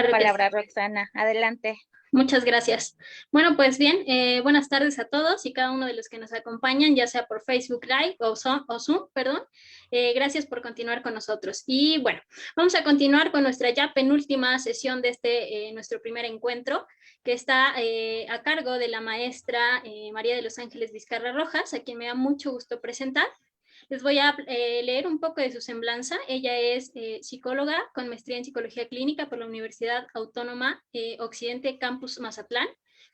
Claro la que palabra, sí. Roxana. Adelante. Muchas gracias. Bueno, pues bien, buenas tardes a todos y cada uno de los que nos acompañan, ya sea por Facebook Live o Zoom, perdón. Gracias por continuar con nosotros. Y bueno, vamos a continuar con nuestra ya penúltima sesión de nuestro primer encuentro, que está a cargo de la maestra María de los Ángeles Vizcarra Rojas, a quien me da mucho gusto presentar. Les voy a leer un poco de su semblanza. Ella es psicóloga con maestría en psicología clínica por la Universidad Autónoma Occidente Campus Mazatlán,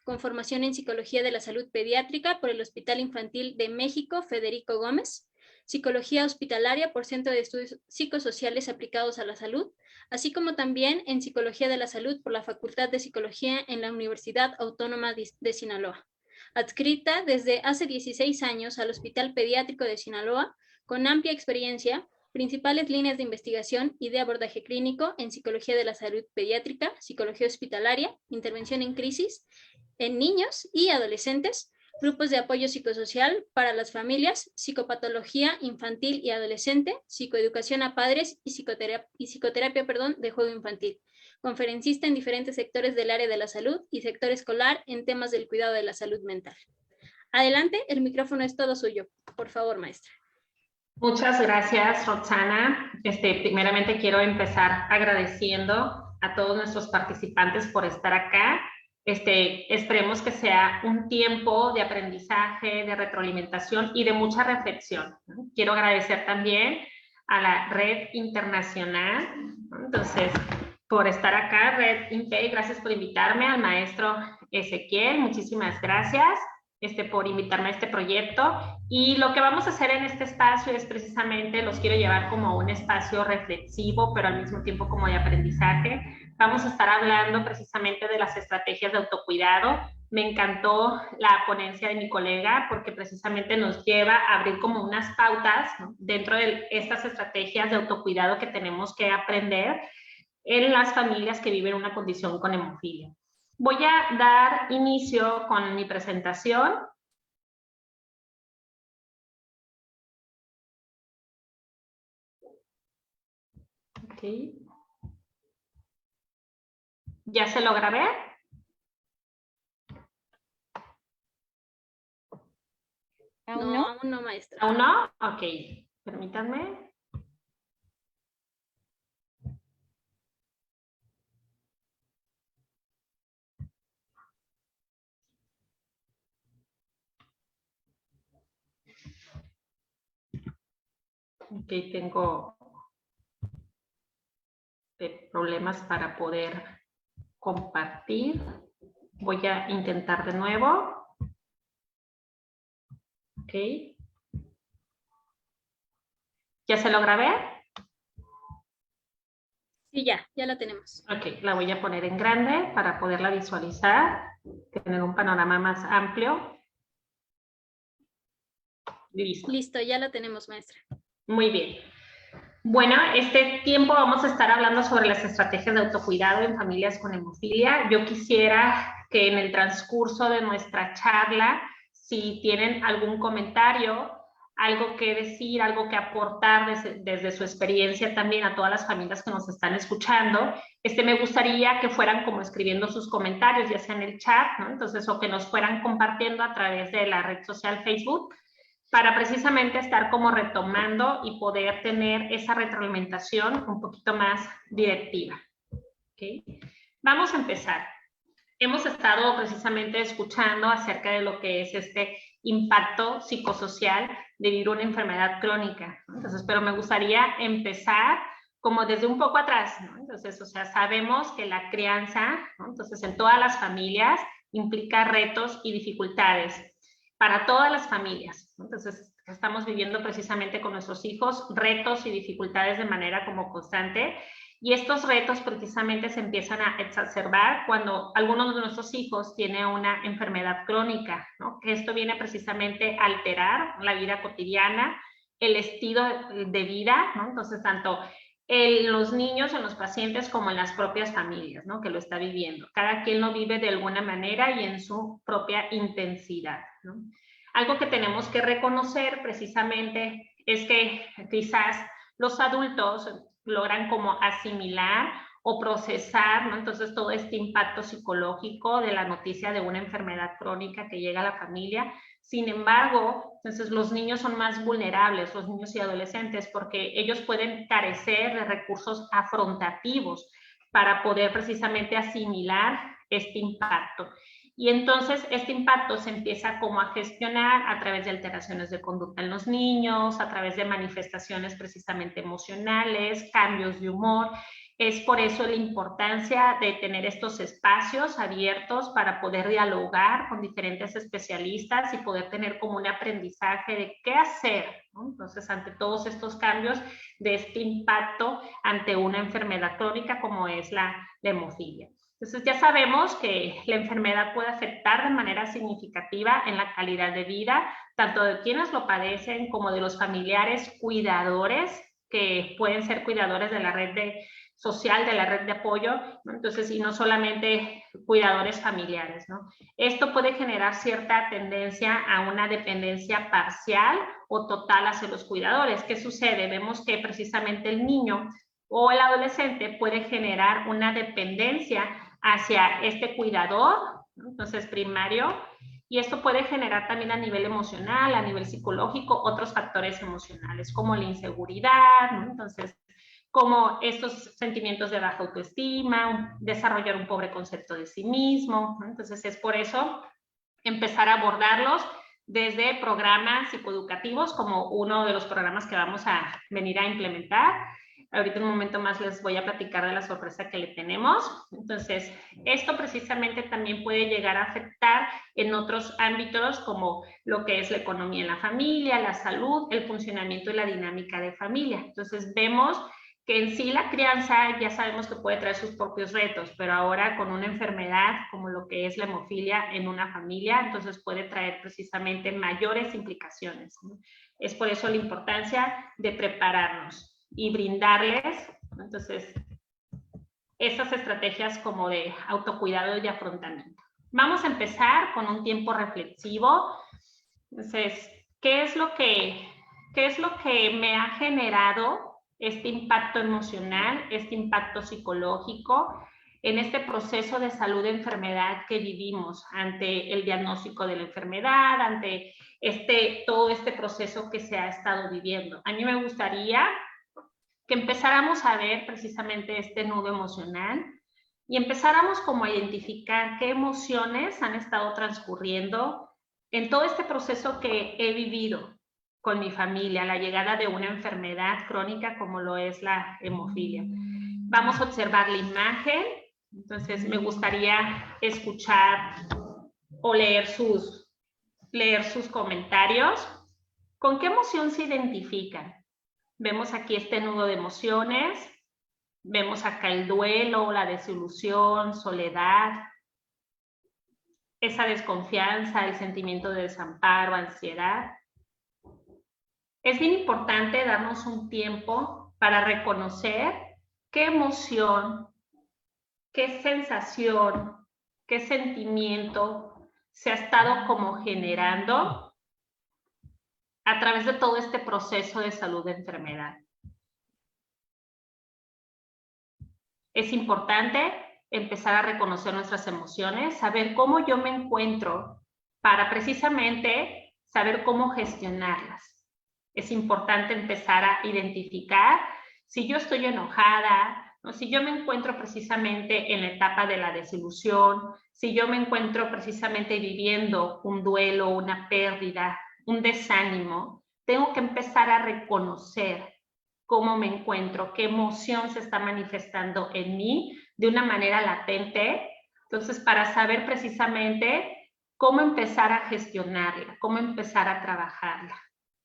con formación en psicología de la salud pediátrica por el Hospital Infantil de México Federico Gómez, psicología hospitalaria por Centro de Estudios Psicosociales Aplicados a la Salud, así como también en psicología de la salud por la Facultad de Psicología en la Universidad Autónoma de Sinaloa. Adscrita desde hace 16 años al Hospital Pediátrico de Sinaloa, con amplia experiencia, principales líneas de investigación y de abordaje clínico en psicología de la salud pediátrica, psicología hospitalaria, intervención en crisis en niños y adolescentes, grupos de apoyo psicosocial para las familias, psicopatología infantil y adolescente, psicoeducación a padres y psicoterapia de juego infantil. Conferencista en diferentes sectores del área de la salud y sector escolar en temas del cuidado de la salud mental. Adelante, el micrófono es todo suyo. Por favor, maestra. Muchas gracias, Roxana. Primeramente quiero empezar agradeciendo a todos nuestros participantes por estar acá. Esperemos que sea un tiempo de aprendizaje, de retroalimentación y de mucha reflexión. Quiero agradecer también a la Red Internacional, entonces, por estar acá, Red Impey, gracias por invitarme, al maestro Ezequiel, muchísimas gracias. Por invitarme a este proyecto, y lo que vamos a hacer en este espacio es precisamente, los quiero llevar como a un espacio reflexivo, pero al mismo tiempo como de aprendizaje. Vamos a estar hablando precisamente de las estrategias de autocuidado. Me encantó la ponencia de mi colega porque precisamente nos lleva a abrir como unas pautas, ¿no?, dentro de estas estrategias de autocuidado que tenemos que aprender en las familias que viven una condición con hemofilia. Voy a dar inicio con mi presentación. Okay. ¿Ya se logra ver? ¿Aún no? Aún no, maestra. ¿Aún no? Ok, permítanme. Ok, tengo problemas para poder compartir. Voy a intentar de nuevo. Ok. ¿Ya se logra ver? Sí, ya la tenemos. Ok, la voy a poner en grande para poderla visualizar, tener un panorama más amplio. Listo. Listo, ya la tenemos, maestra. Muy bien. Bueno, este tiempo vamos a estar hablando sobre las estrategias de autocuidado en familias con hemofilia. Yo quisiera que en el transcurso de nuestra charla, si tienen algún comentario, algo que decir, algo que aportar desde su experiencia también a todas las familias que nos están escuchando, me gustaría que fueran como escribiendo sus comentarios, ya sea en el chat, ¿no? Entonces, o que nos fueran compartiendo a través de la red social Facebook, para precisamente estar como retomando y poder tener esa retroalimentación un poquito más directiva. ¿Okay? Vamos a empezar. Hemos estado precisamente escuchando acerca de lo que es este impacto psicosocial de vivir una enfermedad crónica. Entonces, pero me gustaría empezar como desde un poco atrás, ¿no? Entonces, o sea, sabemos que la crianza, ¿no?, entonces en todas las familias implica retos y dificultades para todas las familias. Entonces, estamos viviendo precisamente con nuestros hijos retos y dificultades de manera como constante, y estos retos precisamente se empiezan a exacerbar cuando alguno de nuestros hijos tiene una enfermedad crónica, ¿no? Que esto viene precisamente a alterar la vida cotidiana, el estilo de vida, ¿no? Entonces, tanto en los niños, en los pacientes, como en las propias familias, ¿no?, que lo está viviendo. Cada quien lo vive de alguna manera y en su propia intensidad, ¿no? Algo que tenemos que reconocer precisamente es que quizás los adultos logran como asimilar o procesar, ¿no? Entonces todo este impacto psicológico de la noticia de una enfermedad crónica que llega a la familia. Sin embargo, entonces los niños son más vulnerables, los niños y adolescentes, porque ellos pueden carecer de recursos afrontativos para poder precisamente asimilar este impacto. Y entonces este impacto se empieza como a gestionar a través de alteraciones de conducta en los niños, a través de manifestaciones precisamente emocionales, cambios de humor. Es por eso la importancia de tener estos espacios abiertos para poder dialogar con diferentes especialistas y poder tener como un aprendizaje de qué hacer, ¿no? Entonces, ante todos estos cambios de este impacto ante una enfermedad crónica como es la hemofilia. Entonces, ya sabemos que la enfermedad puede afectar de manera significativa en la calidad de vida, tanto de quienes lo padecen como de los familiares cuidadores, que pueden ser cuidadores de la red social, de la red de apoyo, ¿no? Entonces, y no solamente cuidadores familiares, ¿no? Esto puede generar cierta tendencia a una dependencia parcial o total hacia los cuidadores. ¿Qué sucede? Vemos que precisamente el niño o el adolescente puede generar una dependencia hacia este cuidador, ¿no? Entonces primario, y esto puede generar también a nivel emocional, a nivel psicológico, otros factores emocionales como la inseguridad, ¿no? Entonces, como estos sentimientos de baja autoestima, desarrollar un pobre concepto de sí mismo, ¿no? Entonces es por eso empezar a abordarlos desde programas psicoeducativos, como uno de los programas que vamos a venir a implementar. Ahorita en un momento más les voy a platicar de la sorpresa que le tenemos. Entonces, esto precisamente también puede llegar a afectar en otros ámbitos como lo que es la economía en la familia, la salud, el funcionamiento y la dinámica de familia. Entonces, vemos que en sí la crianza ya sabemos que puede traer sus propios retos, pero ahora con una enfermedad como lo que es la hemofilia en una familia, entonces puede traer precisamente mayores implicaciones, ¿no? Es por eso la importancia de prepararnos y brindarles, entonces, esas estrategias como de autocuidado y afrontamiento. Vamos a empezar con un tiempo reflexivo. Entonces, ¿qué es lo que me ha generado este impacto emocional, este impacto psicológico en este proceso de salud de enfermedad que vivimos ante el diagnóstico de la enfermedad, ante todo este proceso que se ha estado viviendo? A mí me gustaría que empezáramos a ver precisamente este nudo emocional y empezáramos como a identificar qué emociones han estado transcurriendo en todo este proceso que he vivido con mi familia, la llegada de una enfermedad crónica como lo es la hemofilia. Vamos a observar la imagen, entonces me gustaría escuchar o leer sus comentarios. ¿Con qué emoción se identifican? Vemos aquí este nudo de emociones, vemos acá el duelo, la desilusión, soledad, esa desconfianza, el sentimiento de desamparo, ansiedad. Es bien importante darnos un tiempo para reconocer qué emoción, qué sensación, qué sentimiento se ha estado como generando a través de todo este proceso de salud de enfermedad. Es importante empezar a reconocer nuestras emociones, saber cómo yo me encuentro para precisamente saber cómo gestionarlas. Es importante empezar a identificar si yo estoy enojada, ¿no? Si yo me encuentro precisamente en la etapa de la desilusión, si yo me encuentro precisamente viviendo un duelo, una pérdida, un desánimo, tengo que empezar a reconocer cómo me encuentro, qué emoción se está manifestando en mí de una manera latente. Entonces, para saber precisamente cómo empezar a gestionarla, cómo empezar a trabajarla.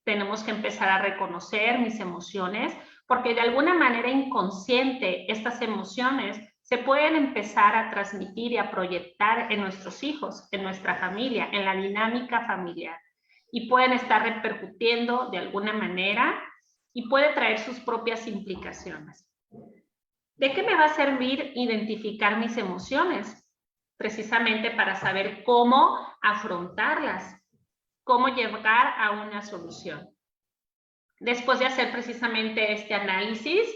Tenemos que empezar a reconocer mis emociones, porque de alguna manera inconsciente estas emociones se pueden empezar a transmitir y a proyectar en nuestros hijos, en nuestra familia, en la dinámica familiar. Y pueden estar repercutiendo de alguna manera y puede traer sus propias implicaciones. ¿De qué me va a servir identificar mis emociones? Precisamente para saber cómo afrontarlas, cómo llegar a una solución. Después de hacer precisamente este análisis,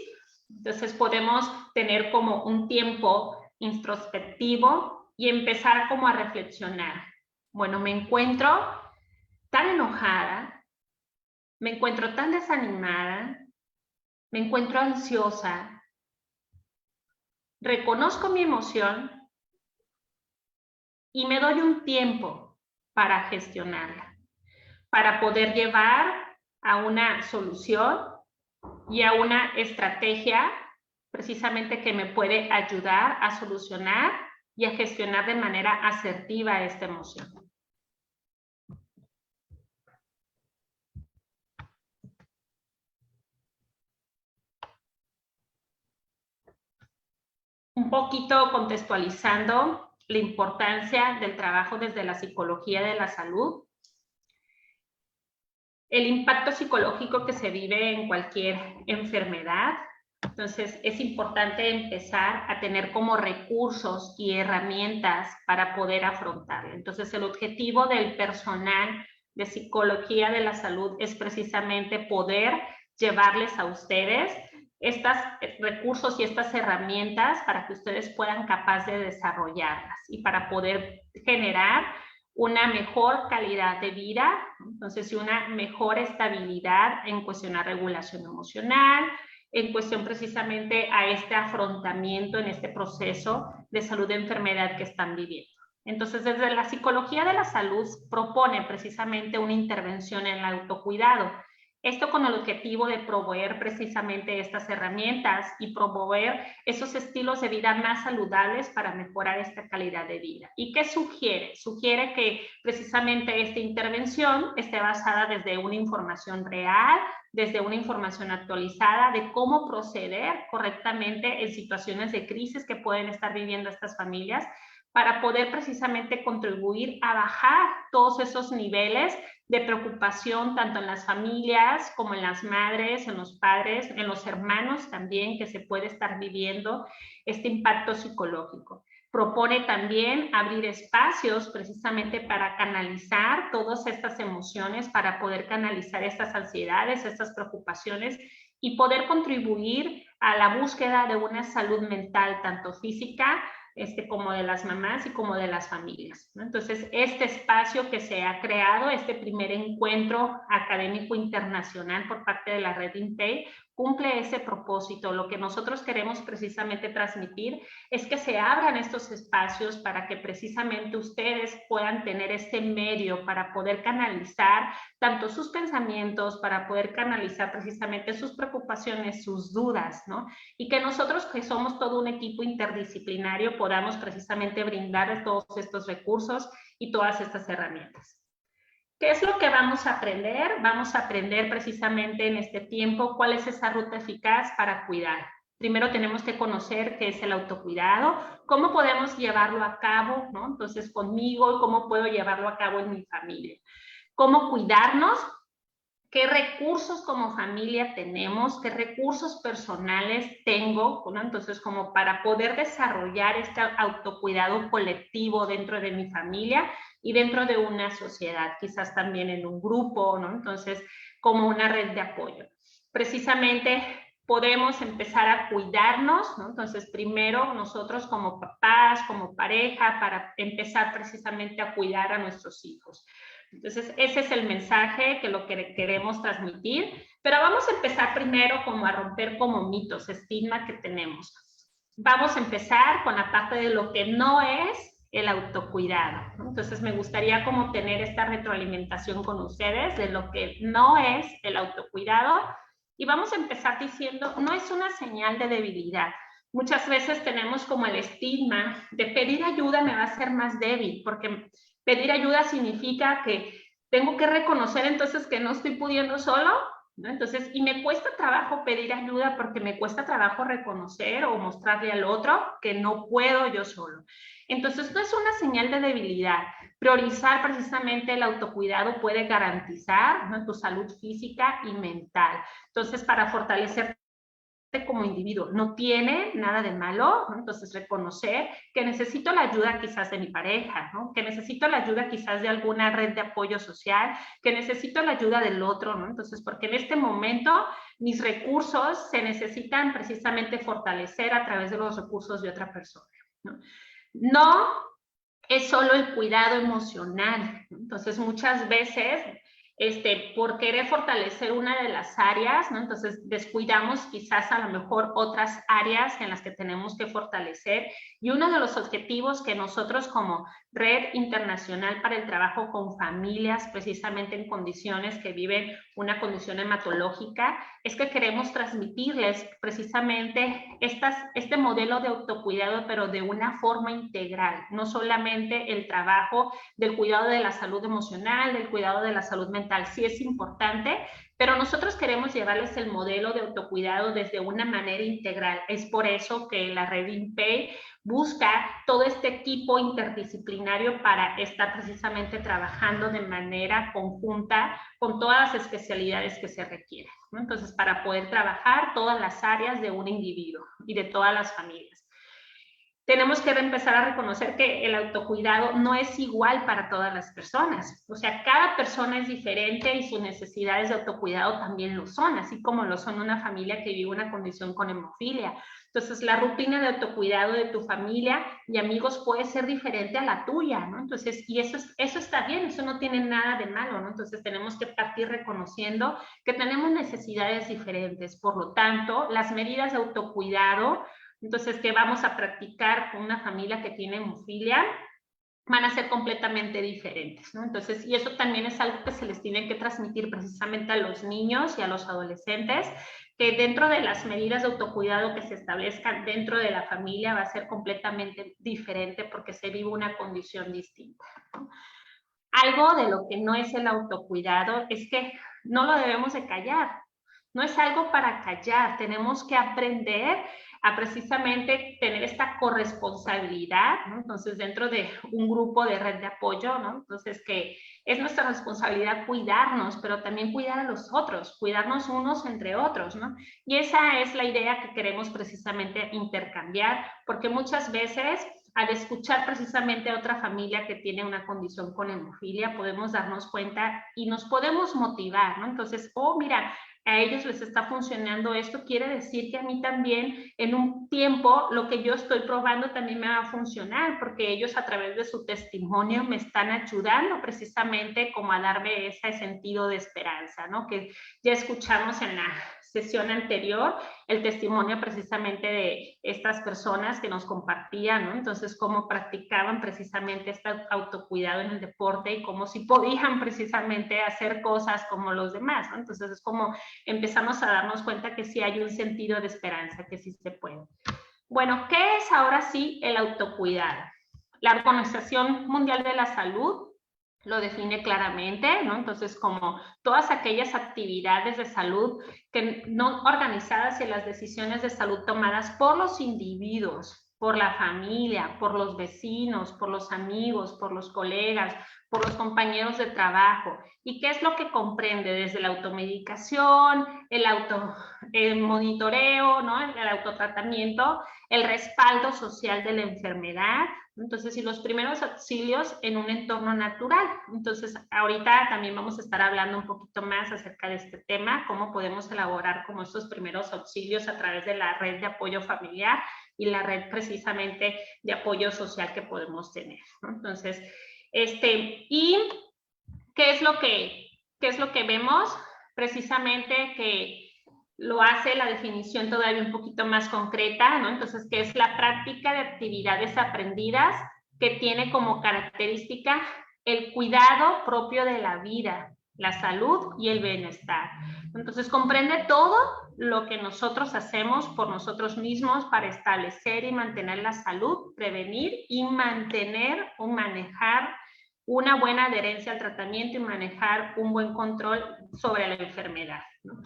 Entonces podemos tener como un tiempo introspectivo y empezar como a reflexionar. Bueno, me encuentro tan enojada, me encuentro tan desanimada, me encuentro ansiosa, reconozco mi emoción y me doy un tiempo para gestionarla, para poder llevar a una solución y a una estrategia precisamente que me puede ayudar a solucionar y a gestionar de manera asertiva esta emoción. Un poquito contextualizando la importancia del trabajo desde la psicología de la salud. El impacto psicológico que se vive en cualquier enfermedad. Entonces, es importante empezar a tener como recursos y herramientas para poder afrontarlo. Entonces, el objetivo del personal de psicología de la salud es precisamente poder llevarles a ustedes estos recursos y estas herramientas para que ustedes puedan capaz de desarrollarlas y para poder generar una mejor calidad de vida, entonces una mejor estabilidad en cuestión a regulación emocional, en cuestión precisamente a este afrontamiento en este proceso de salud de enfermedad que están viviendo. Entonces, desde la psicología de la salud propone precisamente una intervención en el autocuidado. Esto con el objetivo de proveer precisamente estas herramientas y promover esos estilos de vida más saludables para mejorar esta calidad de vida. ¿Y qué sugiere? Sugiere que precisamente esta intervención esté basada desde una información real, desde una información actualizada de cómo proceder correctamente en situaciones de crisis que pueden estar viviendo estas familias para poder precisamente contribuir a bajar todos esos niveles de preocupación tanto en las familias como en las madres, en los padres, en los hermanos también, que se puede estar viviendo este impacto psicológico. Propone también abrir espacios precisamente para canalizar todas estas emociones, para poder canalizar estas ansiedades, estas preocupaciones y poder contribuir a la búsqueda de una salud mental, tanto física, como de las mamás y como de las familias, ¿no? Entonces, este espacio que se ha creado, este primer encuentro académico internacional por parte de la red INPEI, cumple ese propósito. Lo que nosotros queremos precisamente transmitir es que se abran estos espacios para que precisamente ustedes puedan tener este medio para poder canalizar tanto sus pensamientos, para poder canalizar precisamente sus preocupaciones, sus dudas, ¿no? Y que nosotros, que somos todo un equipo interdisciplinario, podamos precisamente brindarles todos estos recursos y todas estas herramientas. ¿Qué es lo que vamos a aprender? Vamos a aprender precisamente en este tiempo cuál es esa ruta eficaz para cuidar. Primero tenemos que conocer qué es el autocuidado, cómo podemos llevarlo a cabo, ¿no? Entonces, conmigo, cómo puedo llevarlo a cabo en mi familia. Cómo cuidarnos, qué recursos como familia tenemos, qué recursos personales tengo, ¿no? Entonces, como para poder desarrollar este autocuidado colectivo dentro de mi familia y dentro de una sociedad, quizás también en un grupo, ¿no? Entonces, como una red de apoyo. Precisamente podemos empezar a cuidarnos, ¿no? Entonces, primero nosotros como papás, como pareja, para empezar precisamente a cuidar a nuestros hijos. Entonces, ese es el mensaje que lo que queremos transmitir, pero vamos a empezar primero como a romper como mitos, estigma que tenemos. Vamos a empezar con la parte de lo que no es el autocuidado, ¿no? Entonces, me gustaría como tener esta retroalimentación con ustedes de lo que no es el autocuidado y vamos a empezar diciendo, no es una señal de debilidad. Muchas veces tenemos como el estigma de pedir ayuda me va a hacer más débil, porque pedir ayuda significa que tengo que reconocer entonces que no estoy pudiendo solo, ¿no? Entonces, y me cuesta trabajo pedir ayuda porque me cuesta trabajo reconocer o mostrarle al otro que no puedo yo solo. Entonces, no es una señal de debilidad. Priorizar precisamente el autocuidado puede garantizar, ¿no?, tu salud física y mental. Entonces, para fortalecer como individuo. No tiene nada de malo, ¿no? Entonces reconocer que necesito la ayuda quizás de mi pareja, ¿no? Que necesito la ayuda quizás de alguna red de apoyo social, que necesito la ayuda del otro, ¿no? Entonces, porque en este momento mis recursos se necesitan precisamente fortalecer a través de los recursos de otra persona, ¿no? No es solo el cuidado emocional. Entonces, muchas veces, por querer fortalecer una de las áreas, ¿no? Entonces descuidamos quizás a lo mejor otras áreas en las que tenemos que fortalecer. Y uno de los objetivos que nosotros como Red Internacional para el Trabajo con Familias, precisamente en condiciones que viven una condición hematológica, es que queremos transmitirles precisamente este modelo de autocuidado, pero de una forma integral, no solamente el trabajo del cuidado de la salud emocional, del cuidado de la salud mental, sí es importante, pero nosotros queremos llevarles el modelo de autocuidado desde una manera integral. Es por eso que la Red INPEI busca todo este equipo interdisciplinario para estar precisamente trabajando de manera conjunta con todas las especialidades que se requieren, ¿no? Entonces, para poder trabajar todas las áreas de un individuo y de todas las familias. Tenemos que empezar a reconocer que el autocuidado no es igual para todas las personas. O sea, cada persona es diferente y sus necesidades de autocuidado también lo son, así como lo son una familia que vive una condición con hemofilia. Entonces, la rutina de autocuidado de tu familia y amigos puede ser diferente a la tuya, ¿no? Entonces, y eso está bien, eso no tiene nada de malo, ¿no? Entonces, tenemos que partir reconociendo que tenemos necesidades diferentes. Por lo tanto, las medidas de autocuidado, entonces, que vamos a practicar con una familia que tiene hemofilia, van a ser completamente diferentes, ¿no? Entonces, y eso también es algo que se les tiene que transmitir precisamente a los niños y a los adolescentes, que dentro de las medidas de autocuidado que se establezcan dentro de la familia va a ser completamente diferente porque se vive una condición distinta, ¿no? Algo de lo que no es el autocuidado es que no lo debemos de callar. No es algo para callar, tenemos que aprender a precisamente tener esta corresponsabilidad, ¿no? Entonces, dentro de un grupo de red de apoyo, ¿no? Entonces, que es nuestra responsabilidad cuidarnos, pero también cuidar a los otros, cuidarnos unos entre otros, ¿no? Y esa es la idea que queremos precisamente intercambiar, porque muchas veces al escuchar precisamente a otra familia que tiene una condición con hemofilia, podemos darnos cuenta y nos podemos motivar, ¿no? Entonces, oh, mira, a ellos les está funcionando esto, quiere decir que a mí también en un tiempo lo que yo estoy probando también me va a funcionar, porque ellos a través de su testimonio me están ayudando precisamente como a darme ese sentido de esperanza, ¿no? Que ya escuchamos en la sesión anterior el testimonio precisamente de estas personas que nos compartían, ¿no? Entonces, cómo practicaban precisamente este autocuidado en el deporte y cómo si podían precisamente hacer cosas como los demás, ¿no? Entonces, es como empezamos a darnos cuenta que sí hay un sentido de esperanza, que sí se puede. Bueno, ¿qué es ahora sí el autocuidado? La Organización Mundial de la Salud lo define claramente, ¿no? Entonces, como todas aquellas actividades de salud que no organizadas y las decisiones de salud tomadas por los individuos, por la familia, por los vecinos, por los amigos, por los colegas, por los compañeros de trabajo. ¿Y qué es lo que comprende? Desde la automedicación, el monitoreo, ¿no? El autotratamiento, el respaldo social de la enfermedad, entonces, y los primeros auxilios en un entorno natural. Entonces, ahorita también vamos a estar hablando un poquito más acerca de este tema, cómo podemos elaborar como estos primeros auxilios a través de la red de apoyo familiar y la red precisamente de apoyo social que podemos tener, ¿no? Entonces, ¿y qué es lo que vemos? Precisamente que lo hace la definición todavía un poquito más concreta, ¿no? Entonces, que es la práctica de actividades aprendidas que tiene como característica el cuidado propio de la vida, la salud y el bienestar. Entonces, comprende todo lo que nosotros hacemos por nosotros mismos para establecer y mantener la salud, prevenir y mantener o manejar una buena adherencia al tratamiento y manejar un buen control sobre la enfermedad, ¿no?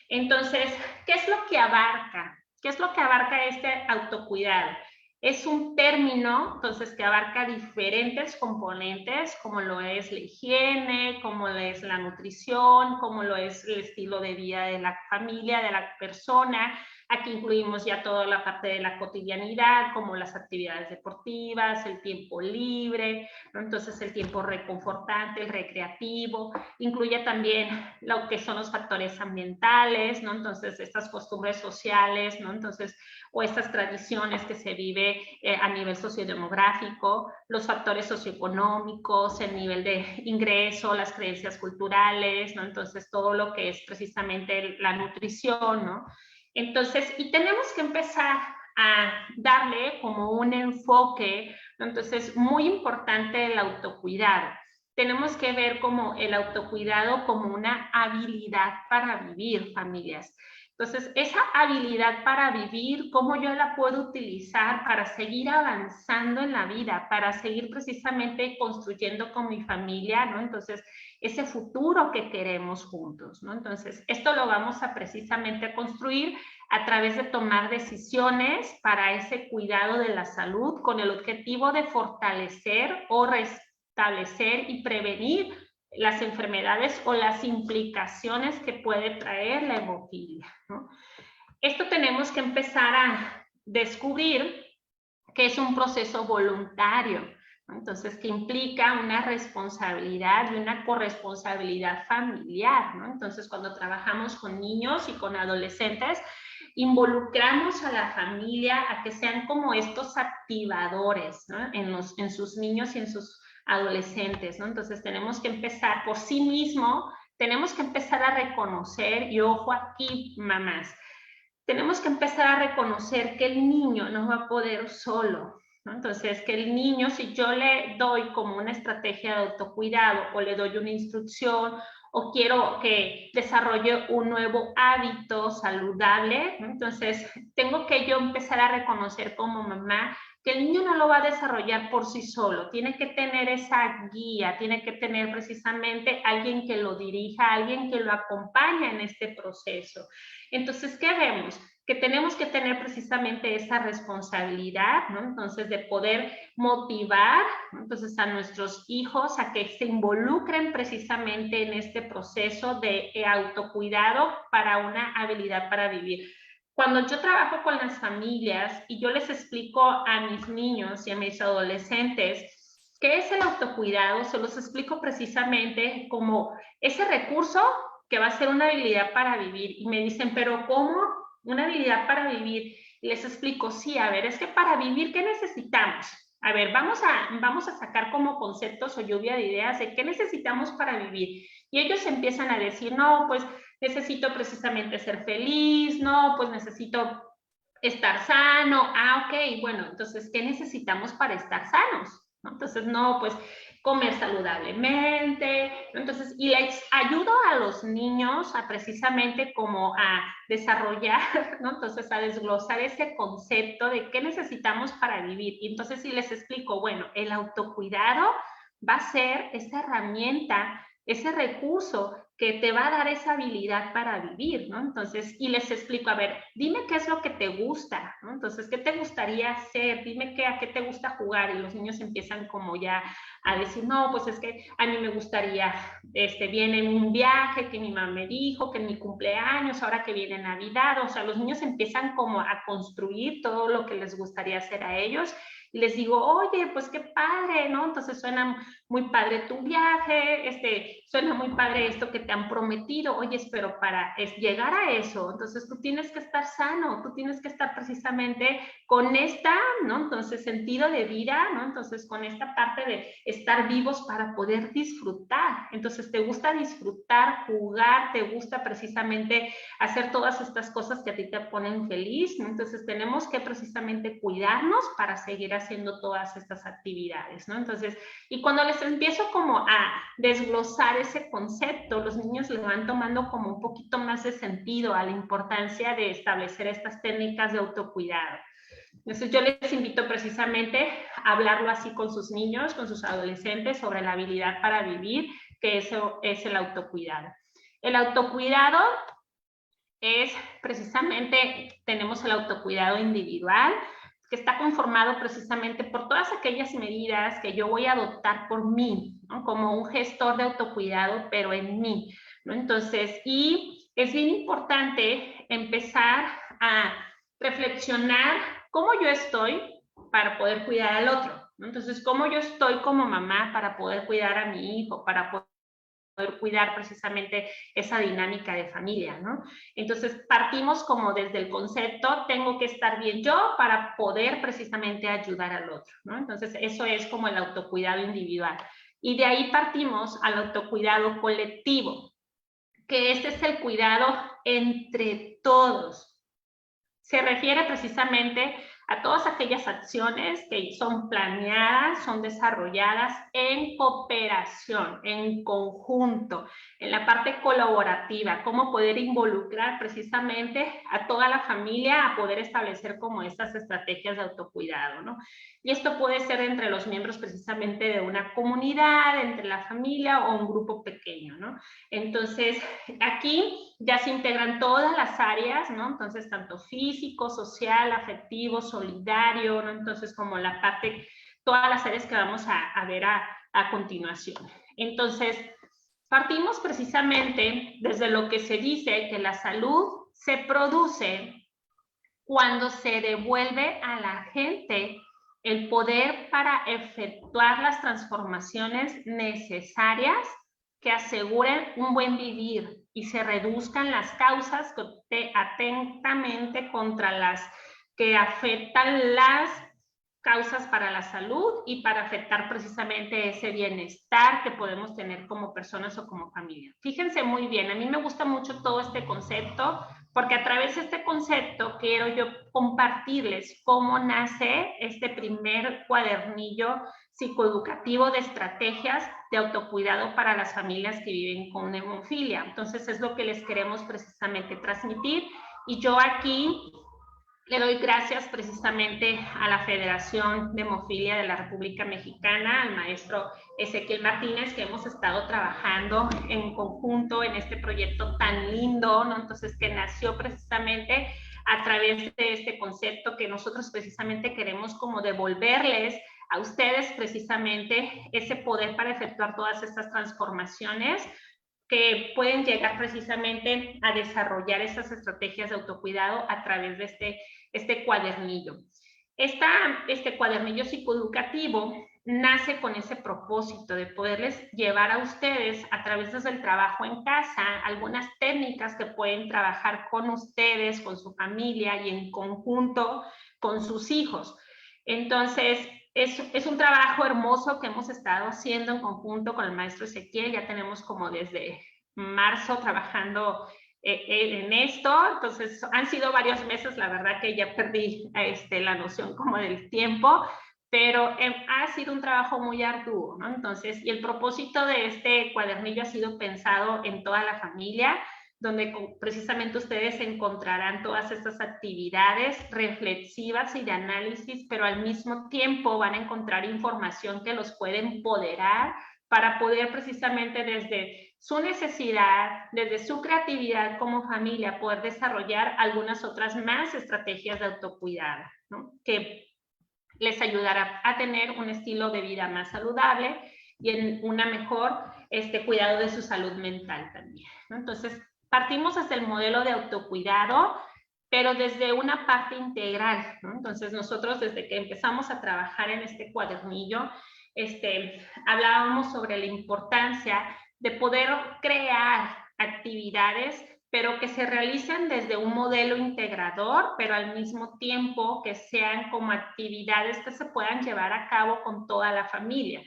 Entonces, ¿qué es lo que abarca? ¿Qué es lo que abarca este autocuidado? Es un término, entonces, que abarca diferentes componentes, como lo es la higiene, como lo es la nutrición, como lo es el estilo de vida de la familia, de la persona, Aquí incluimos ya toda la parte de la cotidianidad, como las actividades deportivas, el tiempo libre, ¿no? Entonces el tiempo reconfortante, el recreativo, incluye también lo que son los factores ambientales, ¿no? Entonces estas costumbres sociales, ¿no? Entonces, o estas tradiciones que se vive a nivel sociodemográfico, los factores socioeconómicos, el nivel de ingreso, las creencias culturales, ¿no? Entonces todo lo que es precisamente la nutrición, ¿no? Entonces, y tenemos que empezar a darle como un enfoque, ¿no? Entonces, muy importante el autocuidado. Tenemos que ver como el autocuidado como una habilidad para vivir, familias. Entonces, esa habilidad para vivir, ¿cómo yo la puedo utilizar para seguir avanzando en la vida, para seguir precisamente construyendo con mi familia, ¿no? Entonces, ese futuro que queremos juntos, ¿no? Entonces, esto lo vamos a precisamente construir a través de tomar decisiones para ese cuidado de la salud con el objetivo de fortalecer o restablecer y prevenir las enfermedades o las implicaciones que puede traer la hemofilia, ¿no? Esto tenemos que empezar a descubrir que es un proceso voluntario, ¿no? Entonces, que implica una responsabilidad y una corresponsabilidad familiar, ¿no? Entonces, cuando trabajamos con niños y con adolescentes, involucramos a la familia a que sean como estos activadores, ¿no? En sus niños y en sus adolescentes, ¿no? Entonces tenemos que empezar por sí mismo, tenemos que empezar a reconocer, y ojo aquí, mamás, tenemos que empezar a reconocer que el niño no va a poder solo, ¿no? Entonces, que el niño, si yo le doy como una estrategia de autocuidado o le doy una instrucción o quiero que desarrolle un nuevo hábito saludable, ¿no? Entonces tengo que yo empezar a reconocer como mamá que el niño no lo va a desarrollar por sí solo, tiene que tener esa guía, tiene que tener precisamente alguien que lo dirija, alguien que lo acompañe en este proceso. Entonces, ¿qué vemos? Que tenemos que tener precisamente esa responsabilidad, ¿no? Entonces, de poder motivar, ¿no? Entonces, a nuestros hijos a que se involucren precisamente en este proceso de autocuidado para una habilidad para vivir. Cuando yo trabajo con las familias y yo les explico a mis niños y a mis adolescentes qué es el autocuidado, se los explico precisamente como ese recurso que va a ser una habilidad para vivir. Y me dicen, ¿pero cómo? Una habilidad para vivir. Y les explico, sí, a ver, es que para vivir, ¿qué necesitamos? A ver, vamos a sacar como conceptos o lluvia de ideas de qué necesitamos para vivir. Y ellos empiezan a decir, no, pues necesito precisamente ser feliz, no, pues necesito estar sano. Ah, ok, bueno, entonces, ¿qué necesitamos para estar sanos? ¿No? Entonces, no, pues comer saludablemente, ¿no? Entonces, y les ayudo a los niños a precisamente como a desarrollar, ¿no? Entonces, a desglosar ese concepto de qué necesitamos para vivir. Y entonces, si les explico, bueno, el autocuidado va a ser esa herramienta, ese recurso que te va a dar esa habilidad para vivir, ¿no? Entonces, y les explico, a ver, dime qué es lo que te gusta, ¿no? Entonces, ¿qué te gustaría hacer? Dime a qué te gusta jugar. Y los niños empiezan como ya a decir, no, pues es que a mí me gustaría, viene un viaje que mi mamá me dijo, que en mi cumpleaños, ahora que viene Navidad, o sea, los niños empiezan como a construir todo lo que les gustaría hacer a ellos. Y les digo, oye, pues qué padre, ¿no? Entonces suena muy padre tu viaje, suena muy padre esto que te han prometido, oye, pero para llegar a eso, entonces tú tienes que estar sano, tú tienes que estar precisamente con ¿no? Entonces, sentido de vida, ¿no? Entonces, con esta parte de estar vivos para poder disfrutar. Entonces, ¿te gusta disfrutar, jugar? ¿Te gusta precisamente hacer todas estas cosas que a ti te ponen feliz? ¿No? Entonces, tenemos que precisamente cuidarnos para seguir haciendo todas estas actividades, ¿no? Entonces, y cuando les empiezo como a desglosar ese concepto, los niños le van tomando como un poquito más de sentido a la importancia de establecer estas técnicas de autocuidado. Entonces yo les invito precisamente a hablarlo así con sus niños, con sus adolescentes, sobre la habilidad para vivir, que eso es el autocuidado. El autocuidado es precisamente, tenemos el autocuidado individual, que está conformado precisamente por todas aquellas medidas que yo voy a adoptar por mí, ¿no? Como un gestor de autocuidado, pero en mí, ¿no? Entonces, y es bien importante empezar a reflexionar cómo yo estoy para poder cuidar al otro, ¿no? Entonces, cómo yo estoy como mamá para poder cuidar a mi hijo, para poder cuidar precisamente esa dinámica de familia, ¿no? Entonces, partimos como desde el concepto, tengo que estar bien yo para poder precisamente ayudar al otro, ¿no? Entonces, eso es como el autocuidado individual. Y de ahí partimos al autocuidado colectivo, que este es el cuidado entre todos. Se refiere precisamente a todas aquellas acciones que son planeadas, son desarrolladas en cooperación, en conjunto, en la parte colaborativa, cómo poder involucrar precisamente a toda la familia a poder establecer como estas estrategias de autocuidado, ¿no? Y esto puede ser entre los miembros precisamente de una comunidad, entre la familia o un grupo pequeño, ¿no? Entonces, aquí ya se integran todas las áreas, ¿no? Entonces, tanto físico, social, afectivo, solidario, ¿no? Entonces, como la parte, todas las áreas que vamos a ver a continuación. Entonces, partimos precisamente desde lo que se dice que la salud se produce cuando se devuelve a la gente el poder para efectuar las transformaciones necesarias que aseguren un buen vivir y se reduzcan las causas atentamente contra las que afectan las causas para la salud y para afectar precisamente ese bienestar que podemos tener como personas o como familia. Fíjense muy bien, a mí me gusta mucho todo este concepto porque a través de este concepto quiero yo compartirles cómo nace este primer cuadernillo psicoeducativo de estrategias de autocuidado para las familias que viven con hemofilia. Entonces es lo que les queremos precisamente transmitir y yo aquí le doy gracias precisamente a la Federación de Hemofilia de la República Mexicana, al maestro Ezequiel Martínez, que hemos estado trabajando en conjunto en este proyecto tan lindo, ¿no? Entonces, que nació precisamente a través de este concepto que nosotros precisamente queremos como devolverles a ustedes precisamente ese poder para efectuar todas estas transformaciones que pueden llegar precisamente a desarrollar esas estrategias de autocuidado a través de este cuadernillo. Este cuadernillo psicoeducativo nace con ese propósito de poderles llevar a ustedes a través del trabajo en casa algunas técnicas que pueden trabajar con ustedes, con su familia y en conjunto con sus hijos. Entonces, es un trabajo hermoso que hemos estado haciendo en conjunto con el maestro Ezequiel. Ya tenemos como desde marzo trabajando en esto. Entonces, han sido varios meses, la verdad que ya perdí la noción como del tiempo, pero ha sido un trabajo muy arduo, ¿no? Entonces, y el propósito de este cuadernillo ha sido pensado en toda la familia, donde precisamente ustedes encontrarán todas estas actividades reflexivas y de análisis, pero al mismo tiempo van a encontrar información que los puede empoderar para poder precisamente desde su necesidad, desde su creatividad como familia, poder desarrollar algunas otras más estrategias de autocuidado, ¿no? Que les ayudará a tener un estilo de vida más saludable y en una mejor cuidado de su salud mental también, ¿no? Entonces, partimos desde el modelo de autocuidado, pero desde una parte integral, ¿no? Entonces, nosotros desde que empezamos a trabajar en este cuadernillo, hablábamos sobre la importancia de poder crear actividades, pero que se realicen desde un modelo integrador, pero al mismo tiempo que sean como actividades que se puedan llevar a cabo con toda la familia.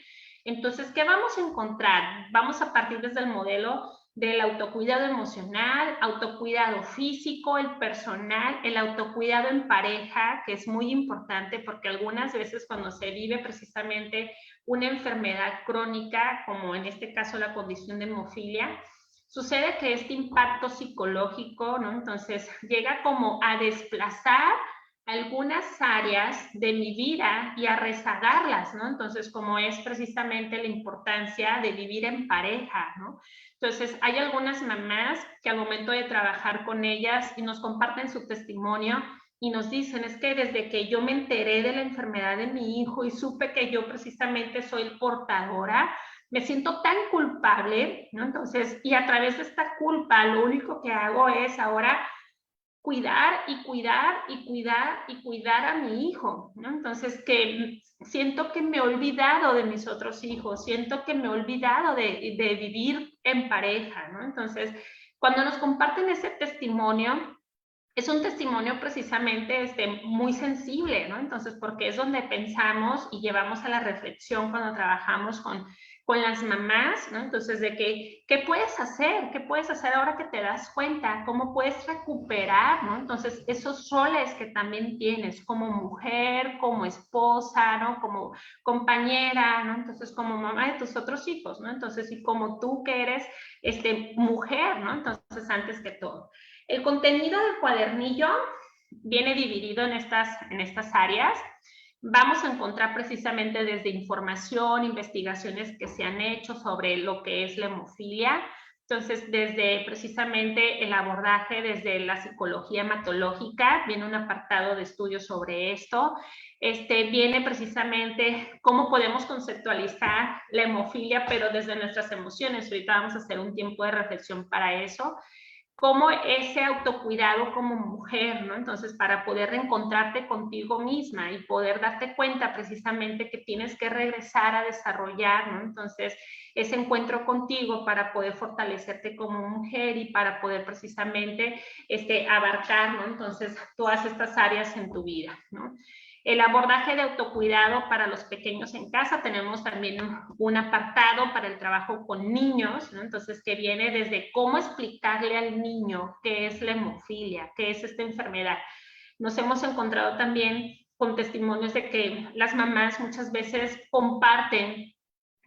Entonces, ¿qué vamos a encontrar? Vamos a partir desde el modelo del autocuidado emocional, autocuidado físico, el personal, el autocuidado en pareja, que es muy importante porque algunas veces cuando se vive precisamente una enfermedad crónica, como en este caso la condición de hemofilia, sucede que este impacto psicológico, ¿no? Entonces llega como a desplazar algunas áreas de mi vida y a rezagarlas, ¿no? Entonces, como es precisamente la importancia de vivir en pareja, ¿no? Entonces, hay algunas mamás que al momento de trabajar con ellas y nos comparten su testimonio y nos dicen, es que desde que yo me enteré de la enfermedad de mi hijo y supe que yo precisamente soy portadora, me siento tan culpable, ¿no? Entonces, y a través de esta culpa, lo único que hago es ahora cuidar y cuidar y cuidar y cuidar a mi hijo, ¿no? Entonces, que siento que me he olvidado de mis otros hijos, siento que me he olvidado de vivir en pareja, ¿no? Entonces, cuando nos comparten ese testimonio, es un testimonio precisamente muy sensible, ¿no? Entonces, porque es donde pensamos y llevamos a la reflexión cuando trabajamos con las mamás, ¿no? Entonces, de que, ¿qué puedes hacer? ¿Qué puedes hacer ahora que te das cuenta? ¿Cómo puedes recuperar, ¿no? Entonces, esos roles que también tienes como mujer, como esposa, ¿no? Como compañera, ¿no? Entonces, como mamá de tus otros hijos, ¿no? Entonces, y como tú que eres mujer, ¿no? Entonces, antes que todo. El contenido del cuadernillo viene dividido en estas áreas. Vamos a encontrar precisamente desde información, investigaciones que se han hecho sobre lo que es la hemofilia. Entonces, desde precisamente el abordaje, desde la psicología hematológica, viene un apartado de estudios sobre esto. Viene precisamente cómo podemos conceptualizar la hemofilia, pero desde nuestras emociones. Ahorita vamos a hacer un tiempo de reflexión para eso. Como ese autocuidado como mujer, ¿no? Entonces, para poder reencontrarte contigo misma y poder darte cuenta precisamente que tienes que regresar a desarrollar, ¿no? Entonces, ese encuentro contigo para poder fortalecerte como mujer y para poder precisamente abarcar, ¿no? Entonces, todas estas áreas en tu vida, ¿no? El abordaje de autocuidado para los pequeños en casa, tenemos también un apartado para el trabajo con niños, ¿no? Entonces, que viene desde cómo explicarle al niño qué es la hemofilia, qué es esta enfermedad. Nos hemos encontrado también con testimonios de que las mamás muchas veces comparten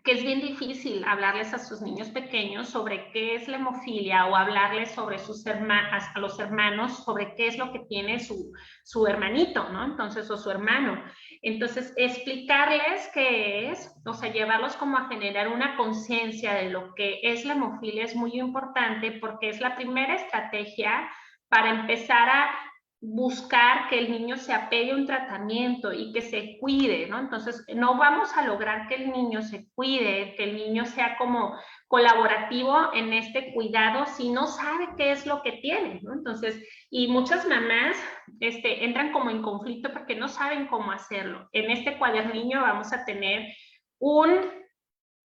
que es bien difícil hablarles a sus niños pequeños sobre qué es la hemofilia o hablarles sobre a los hermanos sobre qué es lo que tiene su hermanito, ¿no? Entonces, o su hermano. Entonces, explicarles qué es, o sea, llevarlos como a generar una conciencia de lo que es la hemofilia es muy importante porque es la primera estrategia para empezar a buscar que el niño se apegue a un tratamiento y que se cuide, ¿no? Entonces, no vamos a lograr que el niño se cuide, que el niño sea como colaborativo en este cuidado si no sabe qué es lo que tiene, ¿no? Entonces, y muchas mamás entran como en conflicto porque no saben cómo hacerlo. En este cuadernillo vamos a tener un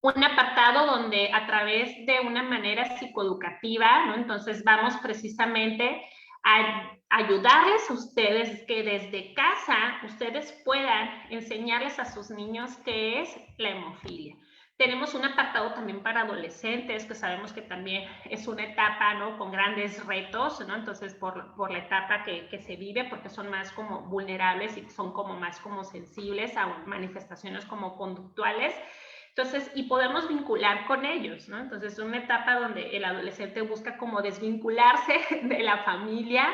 apartado donde a través de una manera psicoeducativa, ¿no? Entonces vamos precisamente a ayudarles a ustedes que desde casa ustedes puedan enseñarles a sus niños qué es la hemofilia. Tenemos un apartado también para adolescentes, que sabemos que también es una etapa, ¿no? Con grandes retos, ¿no? Entonces, por la etapa que se vive, porque son más como vulnerables y son como más como sensibles a manifestaciones como conductuales. Entonces, y podemos vincular con ellos, ¿no? Entonces, es una etapa donde el adolescente busca como desvincularse de la familia,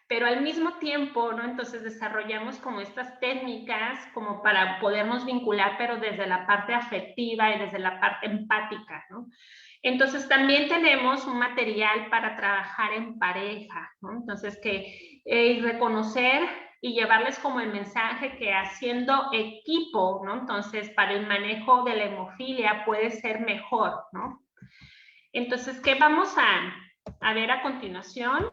pero al mismo tiempo, ¿no? Entonces, desarrollamos como estas técnicas como para podernos vincular, pero desde la parte afectiva y desde la parte empática, ¿no? Entonces, también tenemos un material para trabajar en pareja, ¿no? Entonces, reconocer y llevarles como el mensaje que haciendo equipo, ¿no? Entonces, para el manejo de la hemofilia puede ser mejor, ¿no? Entonces, ¿qué vamos a ver a continuación?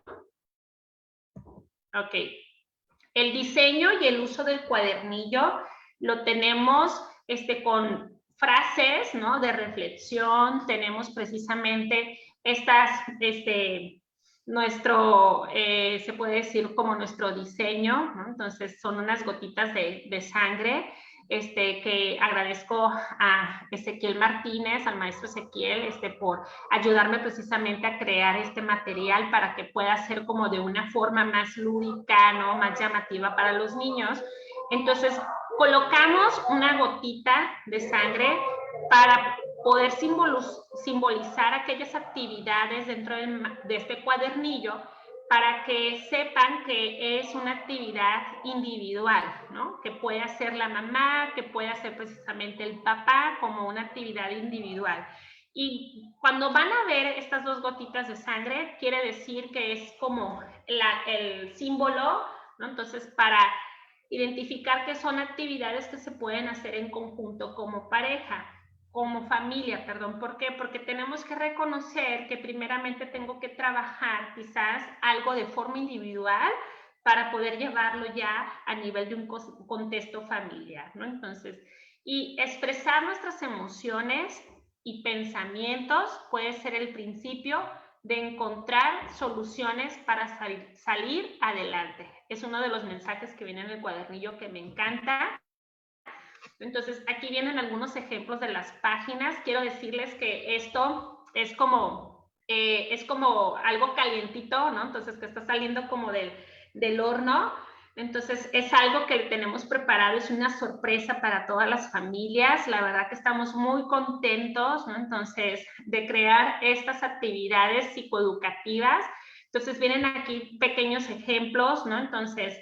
Ok. El diseño y el uso del cuadernillo lo tenemos con frases, ¿no? De reflexión, tenemos precisamente estas, se puede decir como nuestro diseño, ¿no? Entonces son unas gotitas de sangre, que agradezco a Ezequiel Martínez, al maestro Ezequiel, por ayudarme precisamente a crear este material para que pueda ser como de una forma más lúdica, ¿no? Más llamativa para los niños. Entonces, colocamos una gotita de sangre para poder simbolizar aquellas actividades dentro de este cuadernillo para que sepan que es una actividad individual, ¿no? Que puede hacer la mamá, que puede hacer precisamente el papá como una actividad individual. Y cuando van a ver estas dos gotitas de sangre, quiere decir que es como el símbolo, ¿no? Entonces, para identificar que son actividades que se pueden hacer en conjunto como pareja. como familia, perdón. ¿Por qué? Porque tenemos que reconocer que primeramente tengo que trabajar quizás algo de forma individual para poder llevarlo ya a nivel de un contexto familiar, ¿no? Entonces, y expresar nuestras emociones y pensamientos puede ser el principio de encontrar soluciones para salir adelante. Es uno de los mensajes que viene en el cuadernillo que me encanta. Entonces, aquí vienen algunos ejemplos de las páginas. Quiero decirles que esto es como algo calientito, ¿no? Entonces, que está saliendo como del horno. Entonces, es algo que tenemos preparado, es una sorpresa para todas las familias. La verdad que estamos muy contentos, ¿no? Entonces, de crear estas actividades psicoeducativas. Entonces, vienen aquí pequeños ejemplos, ¿no? Entonces,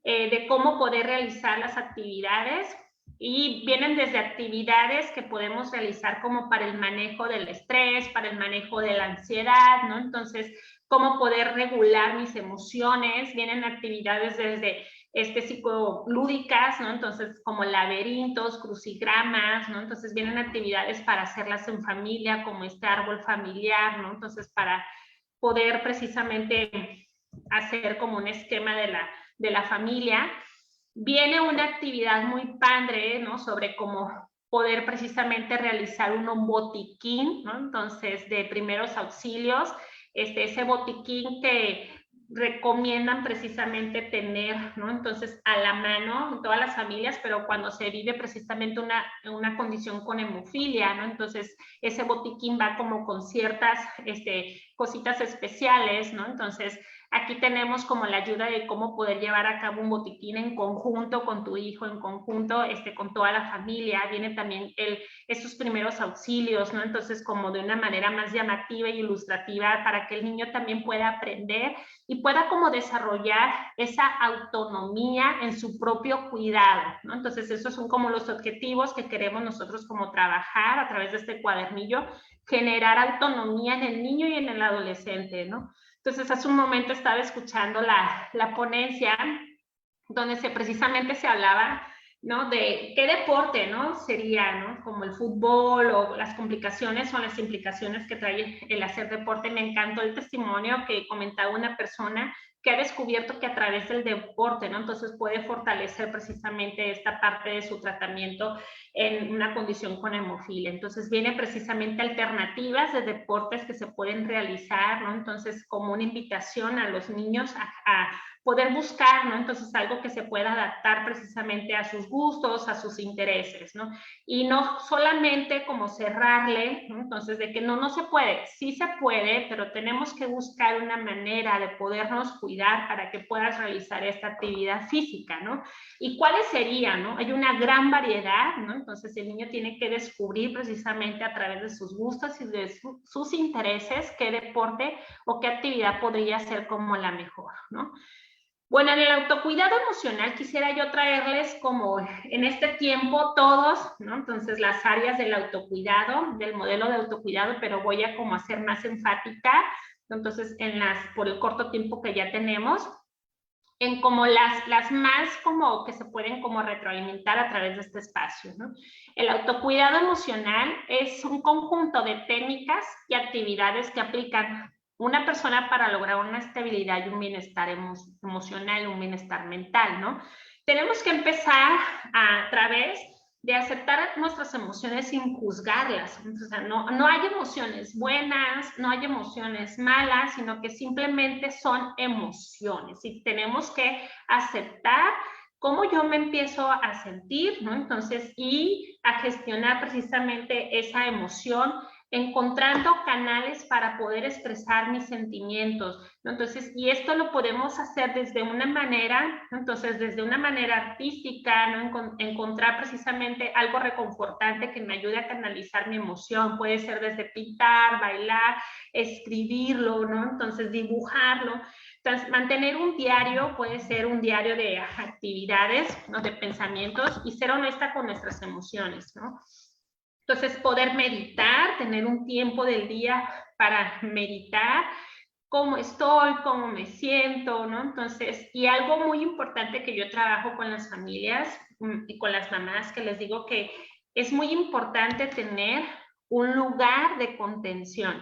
de cómo poder realizar las actividades. Y vienen desde actividades que podemos realizar como para el manejo del estrés, para el manejo de la ansiedad, ¿no? Entonces, cómo poder regular mis emociones. Vienen actividades desde psicolúdicas, ¿no? Entonces, como laberintos, crucigramas, ¿no? Entonces, vienen actividades para hacerlas en familia, como este árbol familiar, ¿no? Entonces, para poder precisamente hacer como un esquema de la familia. Viene una actividad muy padre, ¿no? Sobre cómo poder precisamente realizar un botiquín, ¿no? Entonces, de primeros auxilios, ese botiquín que recomiendan precisamente tener, ¿no? Entonces, a la mano en todas las familias, pero cuando se vive precisamente una condición con hemofilia, ¿no? Entonces, ese botiquín va como con ciertas cositas especiales, ¿no? Entonces, aquí tenemos como la ayuda de cómo poder llevar a cabo un botiquín en conjunto con tu hijo, en conjunto con toda la familia. Viene también esos primeros auxilios, ¿no? Entonces, como de una manera más llamativa e ilustrativa para que el niño también pueda aprender y pueda como desarrollar esa autonomía en su propio cuidado, ¿no? Entonces, esos son como los objetivos que queremos nosotros como trabajar a través de este cuadernillo, generar autonomía en el niño y en el adolescente, ¿no? Entonces, hace un momento estaba escuchando la ponencia donde precisamente se hablaba, ¿no? De qué deporte, ¿no? Sería, ¿no? Como el fútbol o las complicaciones o las implicaciones que trae el hacer deporte. Me encantó el testimonio que comentaba una persona que ha descubierto que a través del deporte, ¿no? Entonces puede fortalecer precisamente esta parte de su tratamiento en una condición con hemofilia. Entonces viene precisamente alternativas de deportes que se pueden realizar, ¿no? Entonces como una invitación a los niños a poder buscar, ¿no? Entonces algo que se pueda adaptar precisamente a sus gustos, a sus intereses, ¿no? Y no solamente como cerrarle, ¿no? Entonces de que no se puede, sí se puede, pero tenemos que buscar una manera de podernos cuidar para que puedas realizar esta actividad física, ¿no? ¿Y cuáles serían, no? Hay una gran variedad, ¿no? Entonces el niño tiene que descubrir precisamente a través de sus gustos y de sus intereses qué deporte o qué actividad podría ser como la mejor, ¿no? Bueno, en el autocuidado emocional quisiera yo traerles como en este tiempo todos, ¿no? Entonces las áreas del autocuidado, del modelo de autocuidado, pero voy a como hacer más enfática, entonces por el corto tiempo que ya tenemos, en como las más como que se pueden como retroalimentar a través de este espacio, ¿no? El autocuidado emocional es un conjunto de técnicas y actividades que aplican una persona para lograr una estabilidad y un bienestar emocional, un bienestar mental, ¿no? Tenemos que empezar a través de aceptar nuestras emociones sin juzgarlas. O sea, no hay emociones buenas, no hay emociones malas, sino que simplemente son emociones y tenemos que aceptar cómo yo me empiezo a sentir, ¿no? Entonces, y a gestionar precisamente esa emoción, encontrando canales para poder expresar mis sentimientos, ¿no? Entonces, y esto lo podemos hacer desde una manera, ¿no? Entonces, desde una manera artística, ¿no? Encontrar precisamente algo reconfortante que me ayude a canalizar mi emoción, puede ser desde pintar, bailar, escribirlo, ¿no? Entonces, dibujarlo. Entonces, mantener un diario puede ser un diario de actividades, ¿no? De pensamientos y ser honesta con nuestras emociones, ¿no? Entonces, poder meditar, tener un tiempo del día para meditar, cómo estoy, cómo me siento, ¿no? Entonces, y algo muy importante que yo trabajo con las familias y con las mamás, que les digo que es muy importante tener un lugar de contención.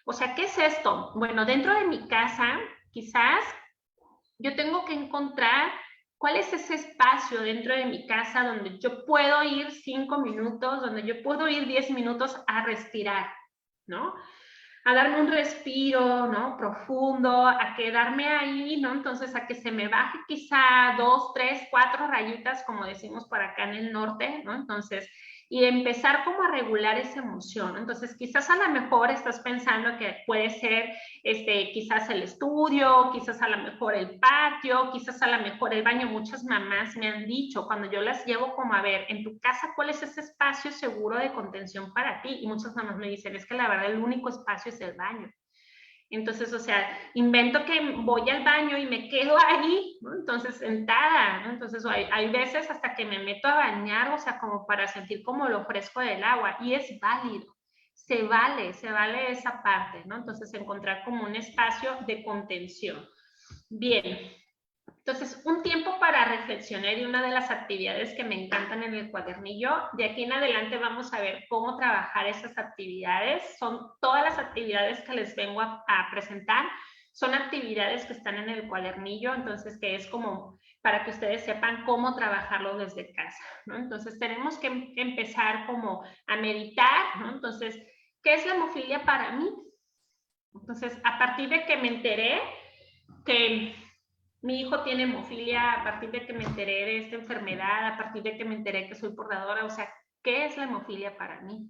O sea, ¿qué es esto? Bueno, dentro de mi casa, quizás yo tengo que encontrar cuál es ese espacio dentro de mi casa donde yo puedo ir 5 minutos, donde yo puedo ir 10 minutos a respirar, ¿no? A darme un respiro, ¿no? Profundo, a quedarme ahí, ¿no? Entonces, a que se me baje quizá 2, 3, 4 rayitas, como decimos por acá en el norte, ¿no? Entonces, y empezar como a regular esa emoción. Entonces, quizás a lo mejor estás pensando que puede ser, quizás el estudio, quizás a lo mejor el patio, quizás a lo mejor el baño. Muchas mamás me han dicho, cuando yo las llevo como a ver, en tu casa, ¿cuál es ese espacio seguro de contención para ti? Y muchas mamás me dicen, es que la verdad el único espacio es el baño. Entonces, o sea, invento que voy al baño y me quedo ahí, ¿no? Entonces, sentada, ¿no? Entonces, hay veces hasta que me meto a bañar, o sea, como para sentir como lo fresco del agua, y es válido, se vale esa parte, ¿no? Entonces, encontrar como un espacio de contención. Bien. Entonces, un tiempo para reflexionar y una de las actividades que me encantan en el cuadernillo, de aquí en adelante vamos a ver cómo trabajar esas actividades. Son todas las actividades que les vengo a presentar, son actividades que están en el cuadernillo, entonces que es como para que ustedes sepan cómo trabajarlo desde casa, ¿no? Entonces, tenemos que empezar como a meditar, ¿no? Entonces, ¿qué es la hemofilia para mí? Entonces, a partir de que me enteré que mi hijo tiene hemofilia, a partir de que me enteré de esta enfermedad, a partir de que me enteré que soy portadora, o sea, ¿qué es la hemofilia para mí?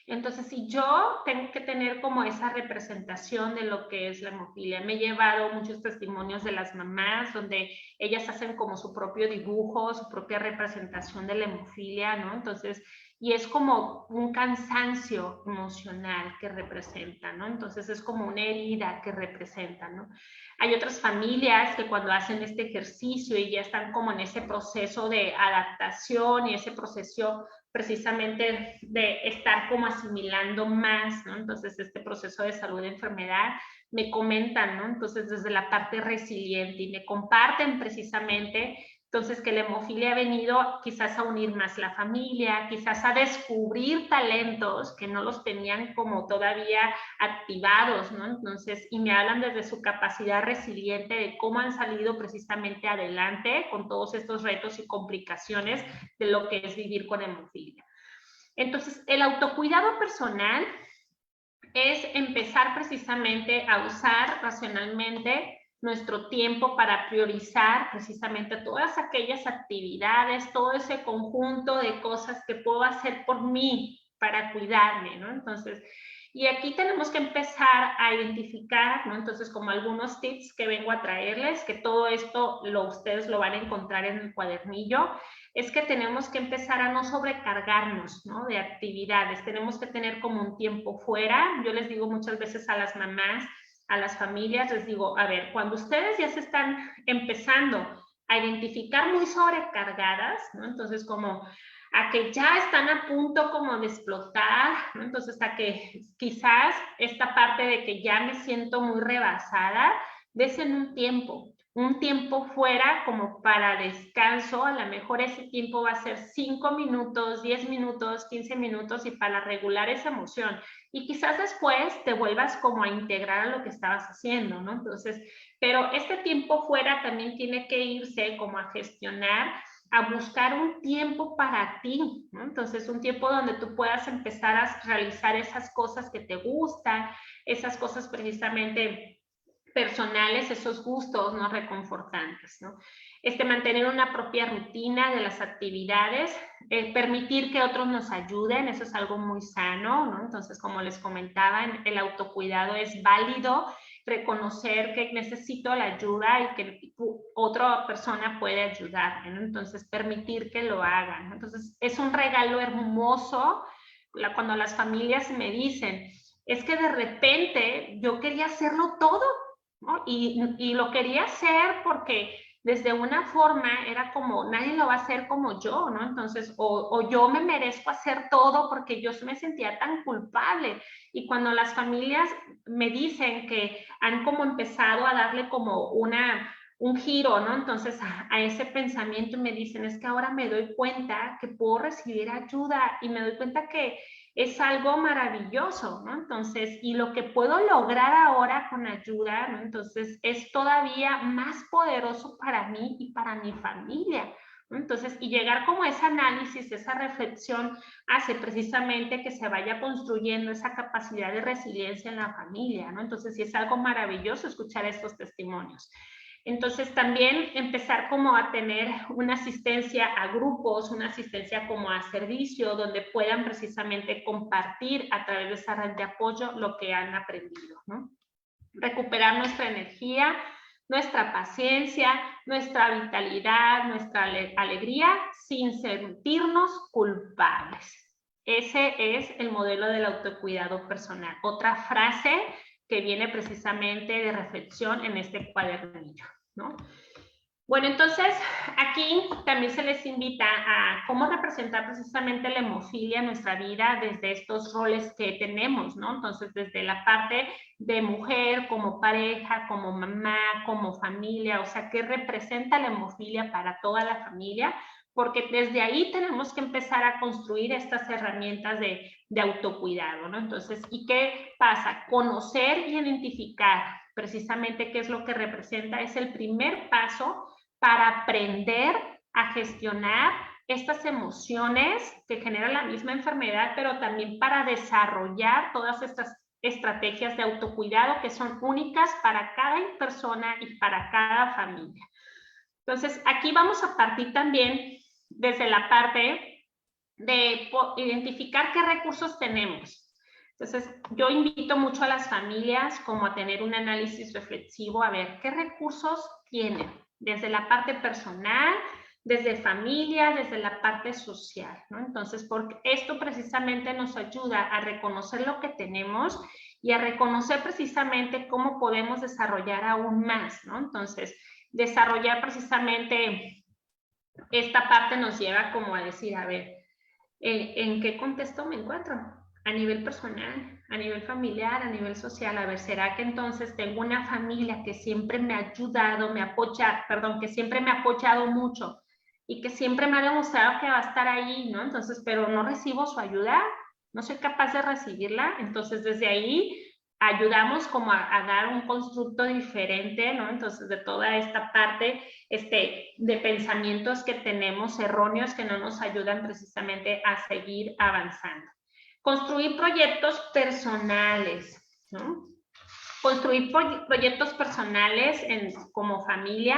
Entonces, si yo tengo que tener como esa representación de lo que es la hemofilia, me he llevado muchos testimonios de las mamás donde ellas hacen como su propio dibujo, su propia representación de la hemofilia, ¿no? Entonces, y es como un cansancio emocional que representa, ¿no? Entonces, es como una herida que representa, ¿no? Hay otras familias que cuando hacen este ejercicio y ya están como en ese proceso de adaptación y ese proceso precisamente de estar como asimilando más, ¿no? Entonces, este proceso de salud de enfermedad, me comentan, ¿no? Entonces, desde la parte resiliente y me comparten precisamente, entonces, que la hemofilia ha venido quizás a unir más la familia, quizás a descubrir talentos que no los tenían como todavía activados, ¿no? Entonces, y me hablan desde su capacidad resiliente de cómo han salido precisamente adelante con todos estos retos y complicaciones de lo que es vivir con hemofilia. Entonces, el autocuidado personal es empezar precisamente a usar racionalmente nuestro tiempo para priorizar precisamente todas aquellas actividades, todo ese conjunto de cosas que puedo hacer por mí para cuidarme, ¿no? Entonces, y aquí tenemos que empezar a identificar, ¿no? Entonces, como algunos tips que vengo a traerles, que todo esto ustedes lo van a encontrar en el cuadernillo, es que tenemos que empezar a no sobrecargarnos, ¿no? De actividades, tenemos que tener como un tiempo fuera. Yo les digo muchas veces a las mamás, a las familias, les digo, a ver, cuando ustedes ya se están empezando a identificar muy sobrecargadas, ¿no? Entonces, como a que ya están a punto como de explotar, ¿no? Entonces, a que quizás esta parte de que ya me siento muy rebasada, desen un tiempo fuera como para descanso. A lo mejor ese tiempo va a ser 5 minutos, 10 minutos, 15 minutos y para regular esa emoción. Y quizás después te vuelvas como a integrar a lo que estabas haciendo, ¿no? Entonces, pero este tiempo fuera también tiene que irse como a gestionar, a buscar un tiempo para ti, ¿no? Entonces, un tiempo donde tú puedas empezar a realizar esas cosas que te gustan, esas cosas precisamente personales, esos gustos no reconfortantes, ¿no? Mantener una propia rutina de las actividades, permitir que otros nos ayuden, eso es algo muy sano, ¿no? Entonces, como les comentaba, el autocuidado es válido, reconocer que necesito la ayuda y que otra persona puede ayudarme, ¿no? Entonces, permitir que lo hagan, ¿no? Entonces, es un regalo hermoso cuando las familias me dicen, es que de repente yo quería hacerlo todo, ¿no? Y lo quería hacer porque desde una forma era como, nadie lo va a hacer como yo, ¿no? Entonces, o yo me merezco hacer todo porque yo me sentía tan culpable. Y cuando las familias me dicen que han como empezado a darle como un giro, ¿no? Entonces, a ese pensamiento me dicen, es que ahora me doy cuenta que puedo recibir ayuda y me doy cuenta que es algo maravilloso, ¿no? Entonces, y lo que puedo lograr ahora con ayuda, ¿no? Entonces, es todavía más poderoso para mí y para mi familia, ¿no? Entonces, y llegar como a ese análisis, esa reflexión, hace precisamente que se vaya construyendo esa capacidad de resiliencia en la familia, ¿no? Entonces, sí es algo maravilloso escuchar estos testimonios. Entonces también empezar como a tener una asistencia a grupos, una asistencia como a servicio, donde puedan precisamente compartir a través de esa red de apoyo lo que han aprendido, ¿no? Recuperar nuestra energía, nuestra paciencia, nuestra vitalidad, nuestra alegría, sin sentirnos culpables. Ese es el modelo del autocuidado personal. Otra frase que viene precisamente de reflexión en este cuadernillo, ¿no? Bueno, entonces aquí también se les invita a cómo representar precisamente la hemofilia en nuestra vida desde estos roles que tenemos, ¿no? Entonces, desde la parte de mujer, como pareja, como mamá, como familia, o sea, ¿qué representa la hemofilia para toda la familia? Porque desde ahí tenemos que empezar a construir estas herramientas de autocuidado, ¿no? Entonces, ¿y qué pasa? Conocer y identificar precisamente qué es lo que representa es el primer paso para aprender a gestionar estas emociones que generan la misma enfermedad, pero también para desarrollar todas estas estrategias de autocuidado que son únicas para cada persona y para cada familia. Entonces, aquí vamos a partir también desde la parte de identificar qué recursos tenemos. Entonces, yo invito mucho a las familias como a tener un análisis reflexivo, a ver qué recursos tienen, desde la parte personal, desde familia, desde la parte social, ¿no? Entonces, porque esto precisamente nos ayuda a reconocer lo que tenemos y a reconocer precisamente cómo podemos desarrollar aún más, ¿no? Entonces, desarrollar precisamente esta parte nos lleva como a decir, a ver, ¿en qué contexto me encuentro? A nivel personal, a nivel familiar, a nivel social. A ver, ¿será que entonces tengo una familia que siempre me ha ayudado, que siempre me ha apoyado mucho y que siempre me ha demostrado que va a estar ahí, ¿no? Entonces, pero no recibo su ayuda, no soy capaz de recibirla. Entonces, desde ahí ayudamos como a dar un constructo diferente, ¿no? Entonces, de toda esta parte de pensamientos que tenemos erróneos que no nos ayudan precisamente a seguir avanzando. Construir proyectos personales, ¿no? Construir proyectos personales como familia.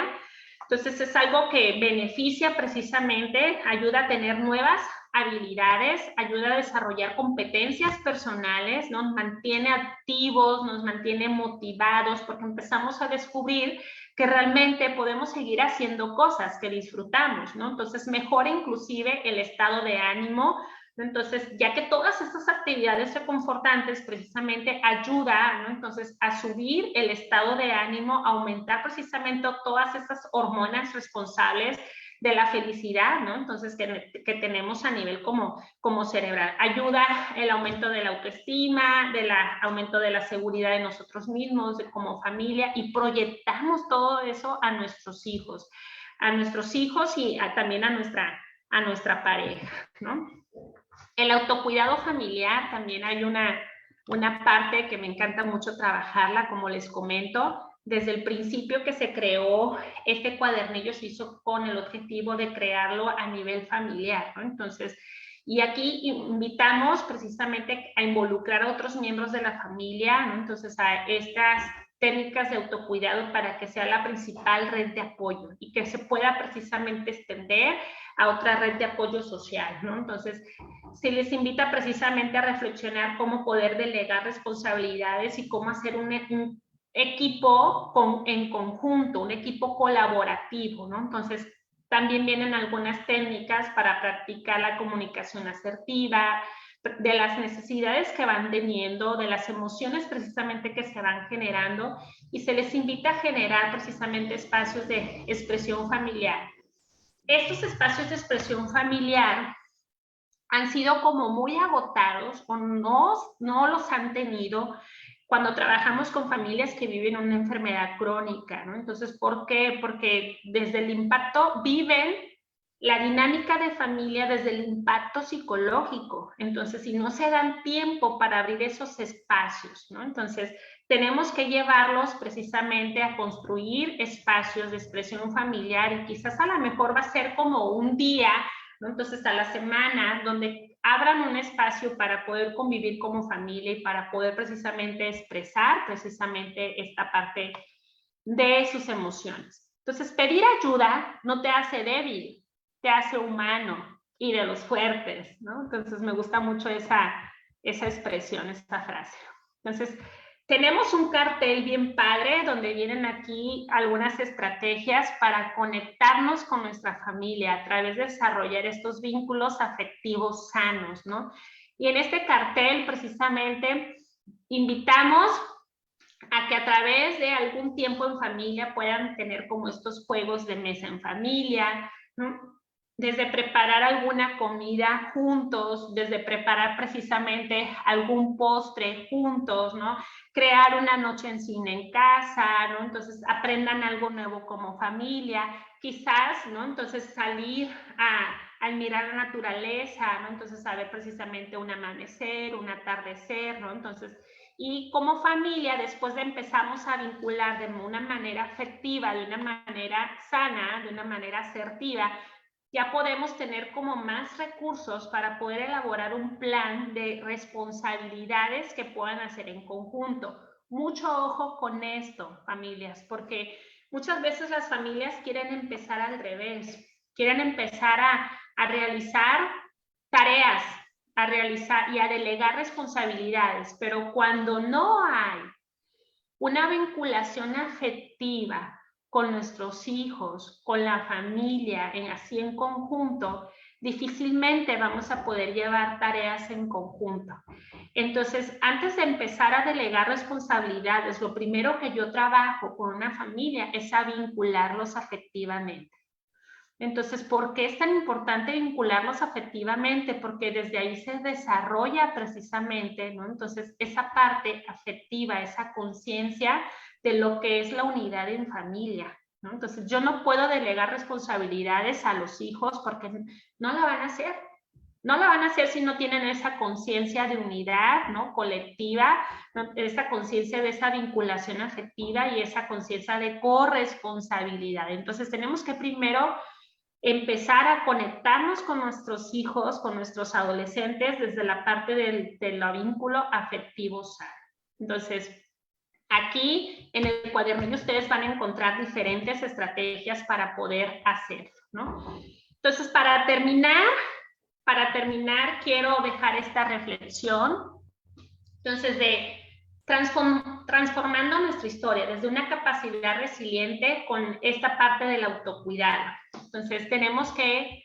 Entonces, es algo que beneficia precisamente, ayuda a tener nuevas habilidades, ayuda a desarrollar competencias personales, nos mantiene activos, nos mantiene motivados, porque empezamos a descubrir que realmente podemos seguir haciendo cosas que disfrutamos, ¿no? Entonces, mejora inclusive el estado de ánimo. Entonces, ya que todas estas actividades reconfortantes precisamente ayudan, ¿no? Entonces, a subir el estado de ánimo, a aumentar precisamente todas estas hormonas responsables de la felicidad, ¿no? Entonces, que tenemos a nivel como cerebral. Ayuda el aumento de la autoestima, aumento de la seguridad de nosotros mismos, como familia, y proyectamos todo eso a nuestros hijos y también a nuestra pareja, ¿no? El autocuidado familiar, también hay una parte que me encanta mucho trabajarla, como les comento. Desde el principio que se creó, este cuadernillo se hizo con el objetivo de crearlo a nivel familiar, ¿no? Entonces, y aquí invitamos precisamente a involucrar a otros miembros de la familia, ¿no? Entonces, a estas técnicas de autocuidado para que sea la principal red de apoyo y que se pueda precisamente extender a otra red de apoyo social, ¿no? Entonces, se les invita precisamente a reflexionar cómo poder delegar responsabilidades y cómo hacer un equipo en conjunto, un equipo colaborativo, ¿no? Entonces, también vienen algunas técnicas para practicar la comunicación asertiva, de las necesidades que van teniendo, de las emociones precisamente que se van generando, y se les invita a generar precisamente espacios de expresión familiar. Estos espacios de expresión familiar han sido como muy agotados o no los han tenido cuando trabajamos con familias que viven una enfermedad crónica, ¿no? Entonces, ¿por qué? Porque desde el impacto viven la dinámica de familia desde el impacto psicológico. Entonces, si no se dan tiempo para abrir esos espacios, ¿no? Entonces, tenemos que llevarlos precisamente a construir espacios de expresión familiar y quizás a lo mejor va a ser como un día, ¿no? Entonces, a la semana, donde abran un espacio para poder convivir como familia y para poder precisamente expresar precisamente esta parte de sus emociones. Entonces, pedir ayuda no te hace débil, te hace humano y de los fuertes, ¿no? Entonces, me gusta mucho esa expresión, esta frase. Entonces, tenemos un cartel bien padre donde vienen aquí algunas estrategias para conectarnos con nuestra familia a través de desarrollar estos vínculos afectivos sanos, ¿no? Y en este cartel, precisamente, invitamos a que a través de algún tiempo en familia puedan tener como estos juegos de mesa en familia, ¿no? Desde preparar alguna comida juntos, desde preparar precisamente algún postre juntos, ¿no? Crear una noche en cine en casa, ¿no? Entonces aprendan algo nuevo como familia, quizás, ¿no? Entonces salir a mirar la naturaleza, ¿no? Entonces a ver precisamente un amanecer, un atardecer, ¿no? Entonces, y como familia, después de empezamos a vincular de una manera afectiva, de una manera sana, de una manera asertiva, ya podemos tener como más recursos para poder elaborar un plan de responsabilidades que puedan hacer en conjunto. Mucho ojo con esto, familias, porque muchas veces las familias quieren empezar al revés, quieren empezar a realizar tareas, a realizar y a delegar responsabilidades, pero cuando no hay una vinculación afectiva con nuestros hijos, con la familia, así en conjunto, difícilmente vamos a poder llevar tareas en conjunto. Entonces, antes de empezar a delegar responsabilidades, lo primero que yo trabajo con una familia es a vincularlos afectivamente. Entonces, ¿por qué es tan importante vincularlos afectivamente? Porque desde ahí se desarrolla precisamente, ¿no? Entonces, esa parte afectiva, esa conciencia de lo que es la unidad en familia, ¿no? Entonces, yo no puedo delegar responsabilidades a los hijos porque no la van a hacer. No la van a hacer si no tienen esa conciencia de unidad, ¿no? Colectiva, ¿no? Esa conciencia de esa vinculación afectiva y esa conciencia de corresponsabilidad. Entonces, tenemos que primero empezar a conectarnos con nuestros hijos, con nuestros adolescentes, desde la parte del vínculo afectivo sano. Entonces, aquí en el cuadernillo ustedes van a encontrar diferentes estrategias para poder hacerlo, ¿no? Entonces, para terminar, quiero dejar esta reflexión. Entonces, de transformando nuestra historia desde una capacidad resiliente con esta parte del autocuidado. Entonces, tenemos que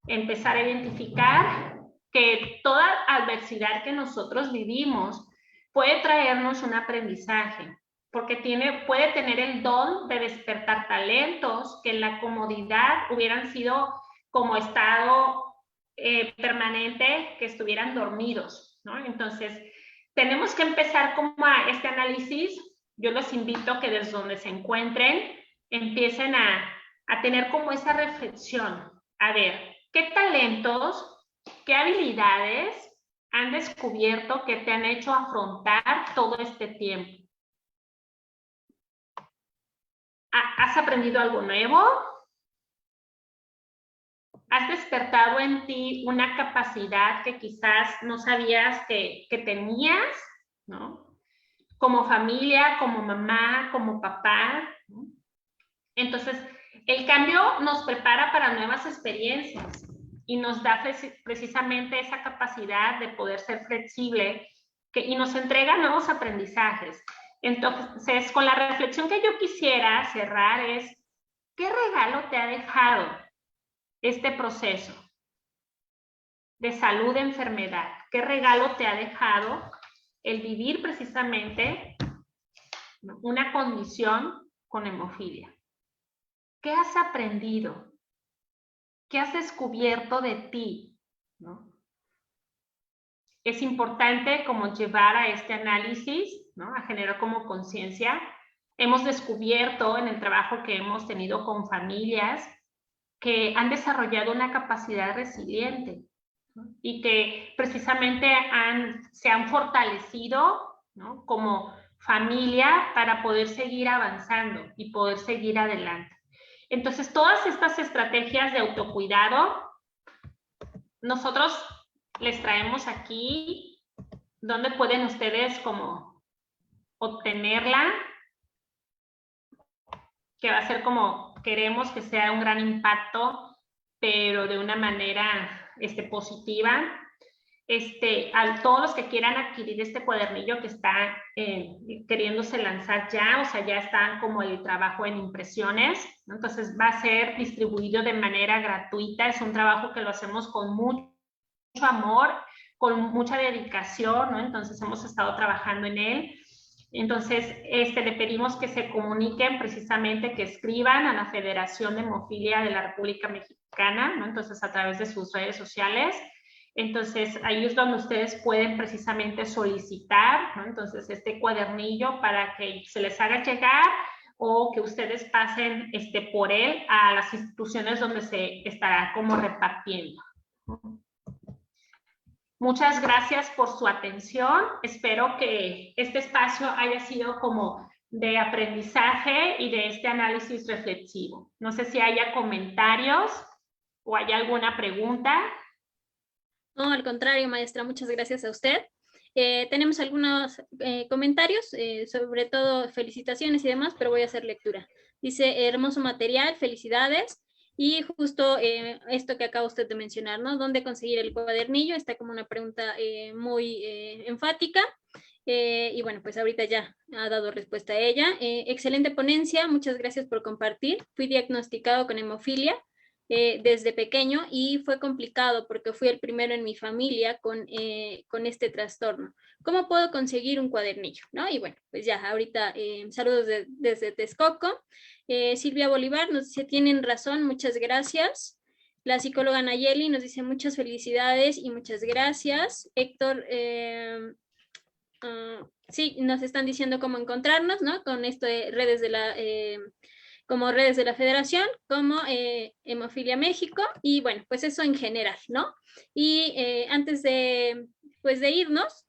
empezar a identificar que toda adversidad que nosotros vivimos puede traernos un aprendizaje, porque puede tener el don de despertar talentos que en la comodidad hubieran sido como estado permanente, que estuvieran dormidos, ¿no? Entonces, tenemos que empezar como a este análisis. Yo los invito a que desde donde se encuentren empiecen a tener como esa reflexión. A ver, ¿qué talentos, qué habilidades han descubierto que te han hecho afrontar todo este tiempo? ¿Has aprendido algo nuevo? ¿Has despertado en ti una capacidad que quizás no sabías que tenías, ¿no? Como familia, como mamá, como papá, ¿no? Entonces, el cambio nos prepara para nuevas experiencias y nos da precisamente esa capacidad de poder ser flexible y nos entrega nuevos aprendizajes. Entonces, con la reflexión que yo quisiera cerrar es, ¿qué regalo te ha dejado este proceso de salud de enfermedad? ¿Qué regalo te ha dejado el vivir precisamente una condición con hemofilia? ¿Qué has aprendido? ¿Qué has descubierto de ti? ¿No? Es importante como llevar a este análisis ¿no? A generar como conciencia. Hemos descubierto en el trabajo que hemos tenido con familias que han desarrollado una capacidad resiliente, ¿no? Y que precisamente se han fortalecido, ¿no? Como familia para poder seguir avanzando y poder seguir adelante. Entonces, todas estas estrategias de autocuidado, nosotros les traemos aquí donde pueden ustedes como obtenerla, que va a ser como queremos que sea un gran impacto, pero de una manera positiva. A todos los que quieran adquirir este cuadernillo que está queriéndose lanzar ya, o sea, ya están como el trabajo en impresiones, ¿no? Entonces va a ser distribuido de manera gratuita. Es un trabajo que lo hacemos con mucho amor, con mucha dedicación, ¿no? Entonces hemos estado trabajando en él. Entonces, le pedimos que se comuniquen precisamente, que escriban a la Federación de Hemofilia de la República Mexicana, ¿no? Entonces, a través de sus redes sociales. Entonces, ahí es donde ustedes pueden precisamente solicitar, ¿no? Entonces, este cuadernillo para que se les haga llegar o que ustedes pasen por él a las instituciones donde se estará como repartiendo. Muchas gracias por su atención. Espero que este espacio haya sido como de aprendizaje y de este análisis reflexivo. No sé si haya comentarios o hay alguna pregunta. No, al contrario, maestra, muchas gracias a usted. Tenemos algunos comentarios, sobre todo felicitaciones y demás, pero voy a hacer lectura. Dice, hermoso material, felicidades. Y justo esto que acaba usted de mencionar, ¿no? ¿Dónde conseguir el cuadernillo? Está como una pregunta muy enfática. Y bueno, pues ahorita ya ha dado respuesta a ella. Excelente ponencia, muchas gracias por compartir. Fui diagnosticado con hemofilia desde pequeño y fue complicado porque fui el primero en mi familia con este trastorno. ¿Cómo puedo conseguir un cuadernillo? ¿No? Y bueno, pues ya, ahorita saludos desde Texcoco. Silvia Bolívar nos dice, tienen razón, muchas gracias. La psicóloga Nayeli nos dice, muchas felicidades y muchas gracias. Héctor, sí, nos están diciendo cómo encontrarnos, ¿no? Con esto de redes de la... como redes de la Federación, como Hemofilia México, y bueno, pues eso en general, ¿no? Y antes de irnos,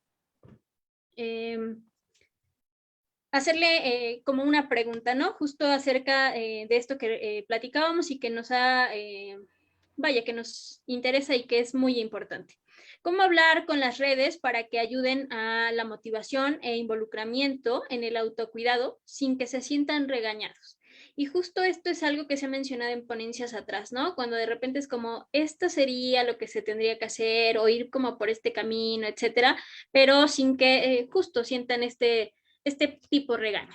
hacerle como una pregunta, ¿no? Justo acerca de esto que platicábamos y que nos que nos interesa y que es muy importante. ¿Cómo hablar con las redes para que ayuden a la motivación e involucramiento en el autocuidado sin que se sientan regañados? Y justo esto es algo que se ha mencionado en ponencias atrás, ¿no? Cuando de repente es como, esto sería lo que se tendría que hacer, o ir como por este camino, etcétera, pero sin que justo sientan este tipo de regaño.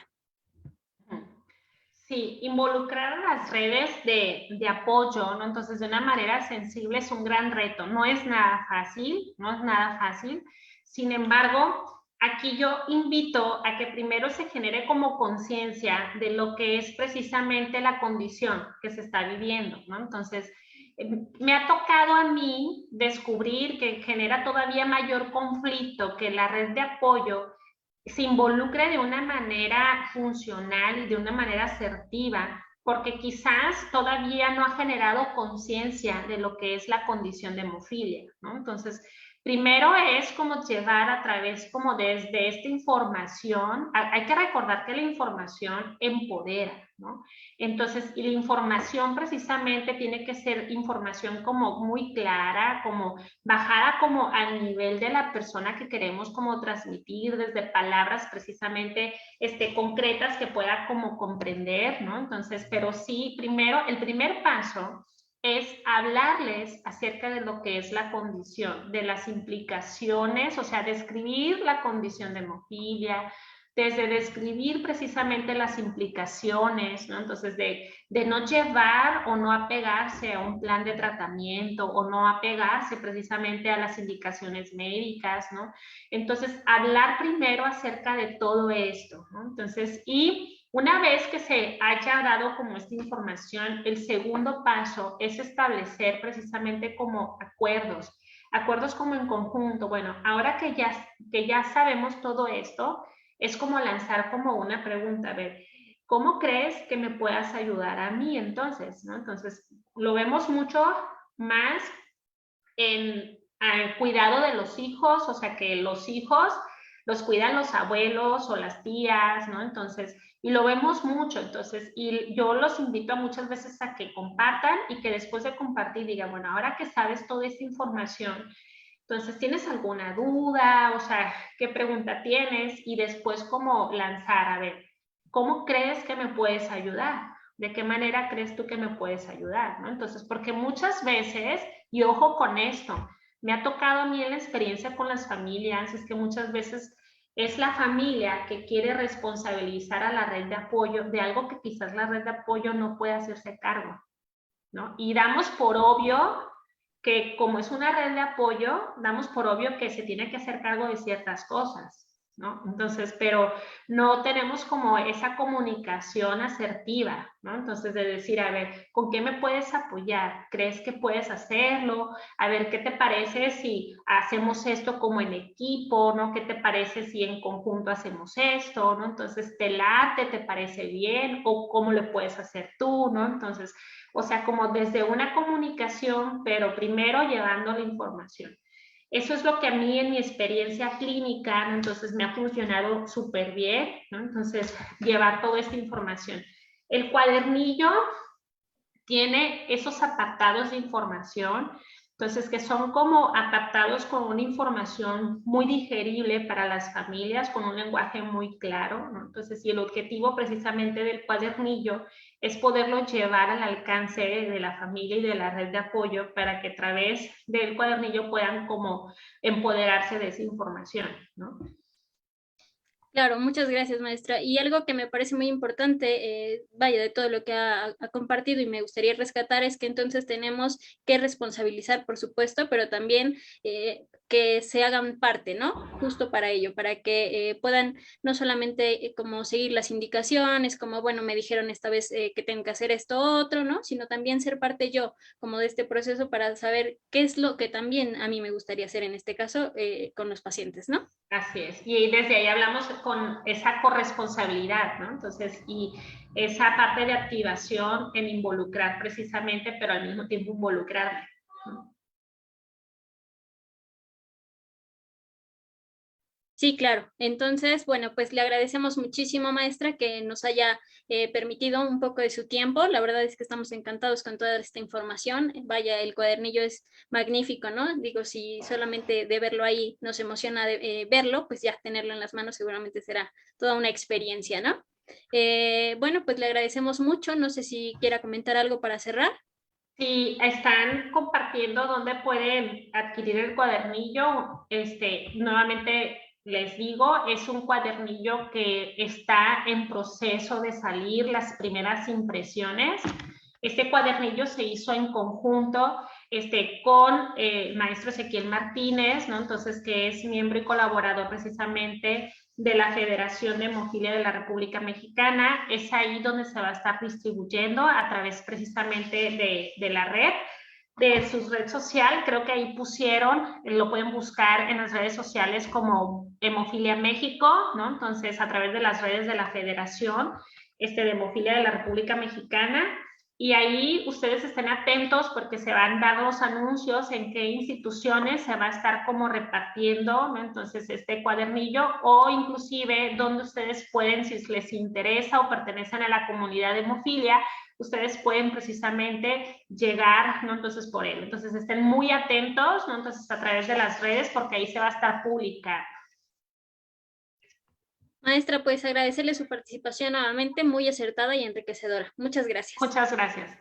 Sí, involucrar a las redes de apoyo, ¿no? Entonces, de una manera sensible es un gran reto. No es nada fácil, no es nada fácil. Sin embargo, aquí yo invito a que primero se genere como conciencia de lo que es precisamente la condición que se está viviendo, ¿no? Entonces, me ha tocado a mí descubrir que genera todavía mayor conflicto que la red de apoyo se involucre de una manera funcional y de una manera asertiva, porque quizás todavía no ha generado conciencia de lo que es la condición de hemofilia, ¿no? Entonces, primero es como llevar a través como desde esta información, hay que recordar que la información empodera, ¿no? Entonces, y la información precisamente tiene que ser información como muy clara, como bajada como al nivel de la persona que queremos como transmitir, desde palabras precisamente concretas que pueda como comprender, ¿no? Entonces, pero sí, primero, el primer paso es hablarles acerca de lo que es la condición, de las implicaciones, o sea, describir la condición de hemofilia, desde describir precisamente las implicaciones, ¿no? Entonces, de no llevar o no apegarse a un plan de tratamiento o no apegarse precisamente a las indicaciones médicas, ¿no? Entonces, hablar primero acerca de todo esto, ¿no? Entonces, y una vez que se haya dado como esta información, el segundo paso es establecer precisamente como acuerdos como en conjunto. Bueno, ahora que ya sabemos todo esto, es como lanzar como una pregunta, a ver, ¿cómo crees que me puedas ayudar a mí entonces? ¿No? Entonces, lo vemos mucho más en el cuidado de los hijos, o sea, que los hijos los cuidan los abuelos o las tías, ¿no? Entonces, y lo vemos mucho, entonces, y yo los invito muchas veces a que compartan y que después de compartir digan, bueno, ahora que sabes toda esta información, entonces, ¿tienes alguna duda? O sea, ¿qué pregunta tienes? Y después como lanzar, a ver, ¿cómo crees que me puedes ayudar? ¿De qué manera crees tú que me puedes ayudar? ¿No? Entonces, porque muchas veces, y ojo con esto, me ha tocado a mí en la experiencia con las familias, es que muchas veces es la familia que quiere responsabilizar a la red de apoyo de algo que quizás la red de apoyo no puede hacerse cargo, ¿no? Y damos por obvio que como es una red de apoyo, damos por obvio que se tiene que hacer cargo de ciertas cosas, ¿no? Entonces, pero no tenemos como esa comunicación asertiva, ¿no? Entonces, de decir, a ver, ¿con qué me puedes apoyar? ¿Crees que puedes hacerlo? A ver, ¿qué te parece si hacemos esto como en equipo, ¿no? ¿Qué te parece si en conjunto hacemos esto, ¿no? Entonces, ¿te late? ¿Te parece bien? ¿O cómo lo puedes hacer tú, ¿no? Entonces, o sea, como desde una comunicación, pero primero llevando la información. Eso es lo que a mí en mi experiencia clínica, ¿no? Entonces me ha funcionado súper bien, ¿no? Entonces, llevar toda esta información. El cuadernillo tiene esos apartados de información, entonces que son como apartados con una información muy digerible para las familias, con un lenguaje muy claro, ¿no? Entonces, y el objetivo precisamente del cuadernillo es poderlo llevar al alcance de la familia y de la red de apoyo para que a través del cuadernillo puedan como empoderarse de esa información, ¿no? Claro, muchas gracias, maestra. Y algo que me parece muy importante, vaya, de todo lo que ha compartido y me gustaría rescatar es que entonces tenemos que responsabilizar, por supuesto, pero también que se hagan parte, ¿no? Justo para ello, para que puedan no solamente como seguir las indicaciones, como, bueno, me dijeron esta vez que tengo que hacer esto otro, ¿no? Sino también ser parte yo como de este proceso para saber qué es lo que también a mí me gustaría hacer en este caso con los pacientes, ¿no? Así es, y desde ahí hablamos con esa corresponsabilidad, ¿no? Entonces, y esa parte de activación en involucrar precisamente, pero al mismo tiempo involucrarme, ¿no? Sí, claro. Entonces, bueno, pues le agradecemos muchísimo, maestra, que nos haya permitido un poco de su tiempo. La verdad es que estamos encantados con toda esta información. Vaya, el cuadernillo es magnífico, ¿no? Digo, si solamente de verlo ahí nos emociona verlo, pues ya tenerlo en las manos seguramente será toda una experiencia, ¿no? Bueno, pues le agradecemos mucho. No sé si quiera comentar algo para cerrar. Si están compartiendo dónde pueden adquirir el cuadernillo, nuevamente les digo, es un cuadernillo que está en proceso de salir las primeras impresiones. Este cuadernillo se hizo en conjunto con el maestro Ezequiel Martínez, ¿no? Entonces, que es miembro y colaborador precisamente de la Federación de Hemofilia de la República Mexicana. Es ahí donde se va a estar distribuyendo a través precisamente de la red, de su red social. Creo que ahí pusieron, lo pueden buscar en las redes sociales como Hemofilia México, ¿no? Entonces, a través de las redes de la Federación de Hemofilia de la República Mexicana. Y ahí ustedes estén atentos porque se van a dar los anuncios en qué instituciones se va a estar como repartiendo, ¿no? Entonces este cuadernillo, o inclusive donde ustedes pueden, si les interesa o pertenecen a la comunidad de hemofilia, ustedes pueden precisamente llegar, ¿no? Entonces por él. Entonces estén muy atentos, ¿no? Entonces a través de las redes porque ahí se va a estar publicando. Maestra, pues agradecerle su participación nuevamente, muy acertada y enriquecedora. Muchas gracias. Muchas gracias.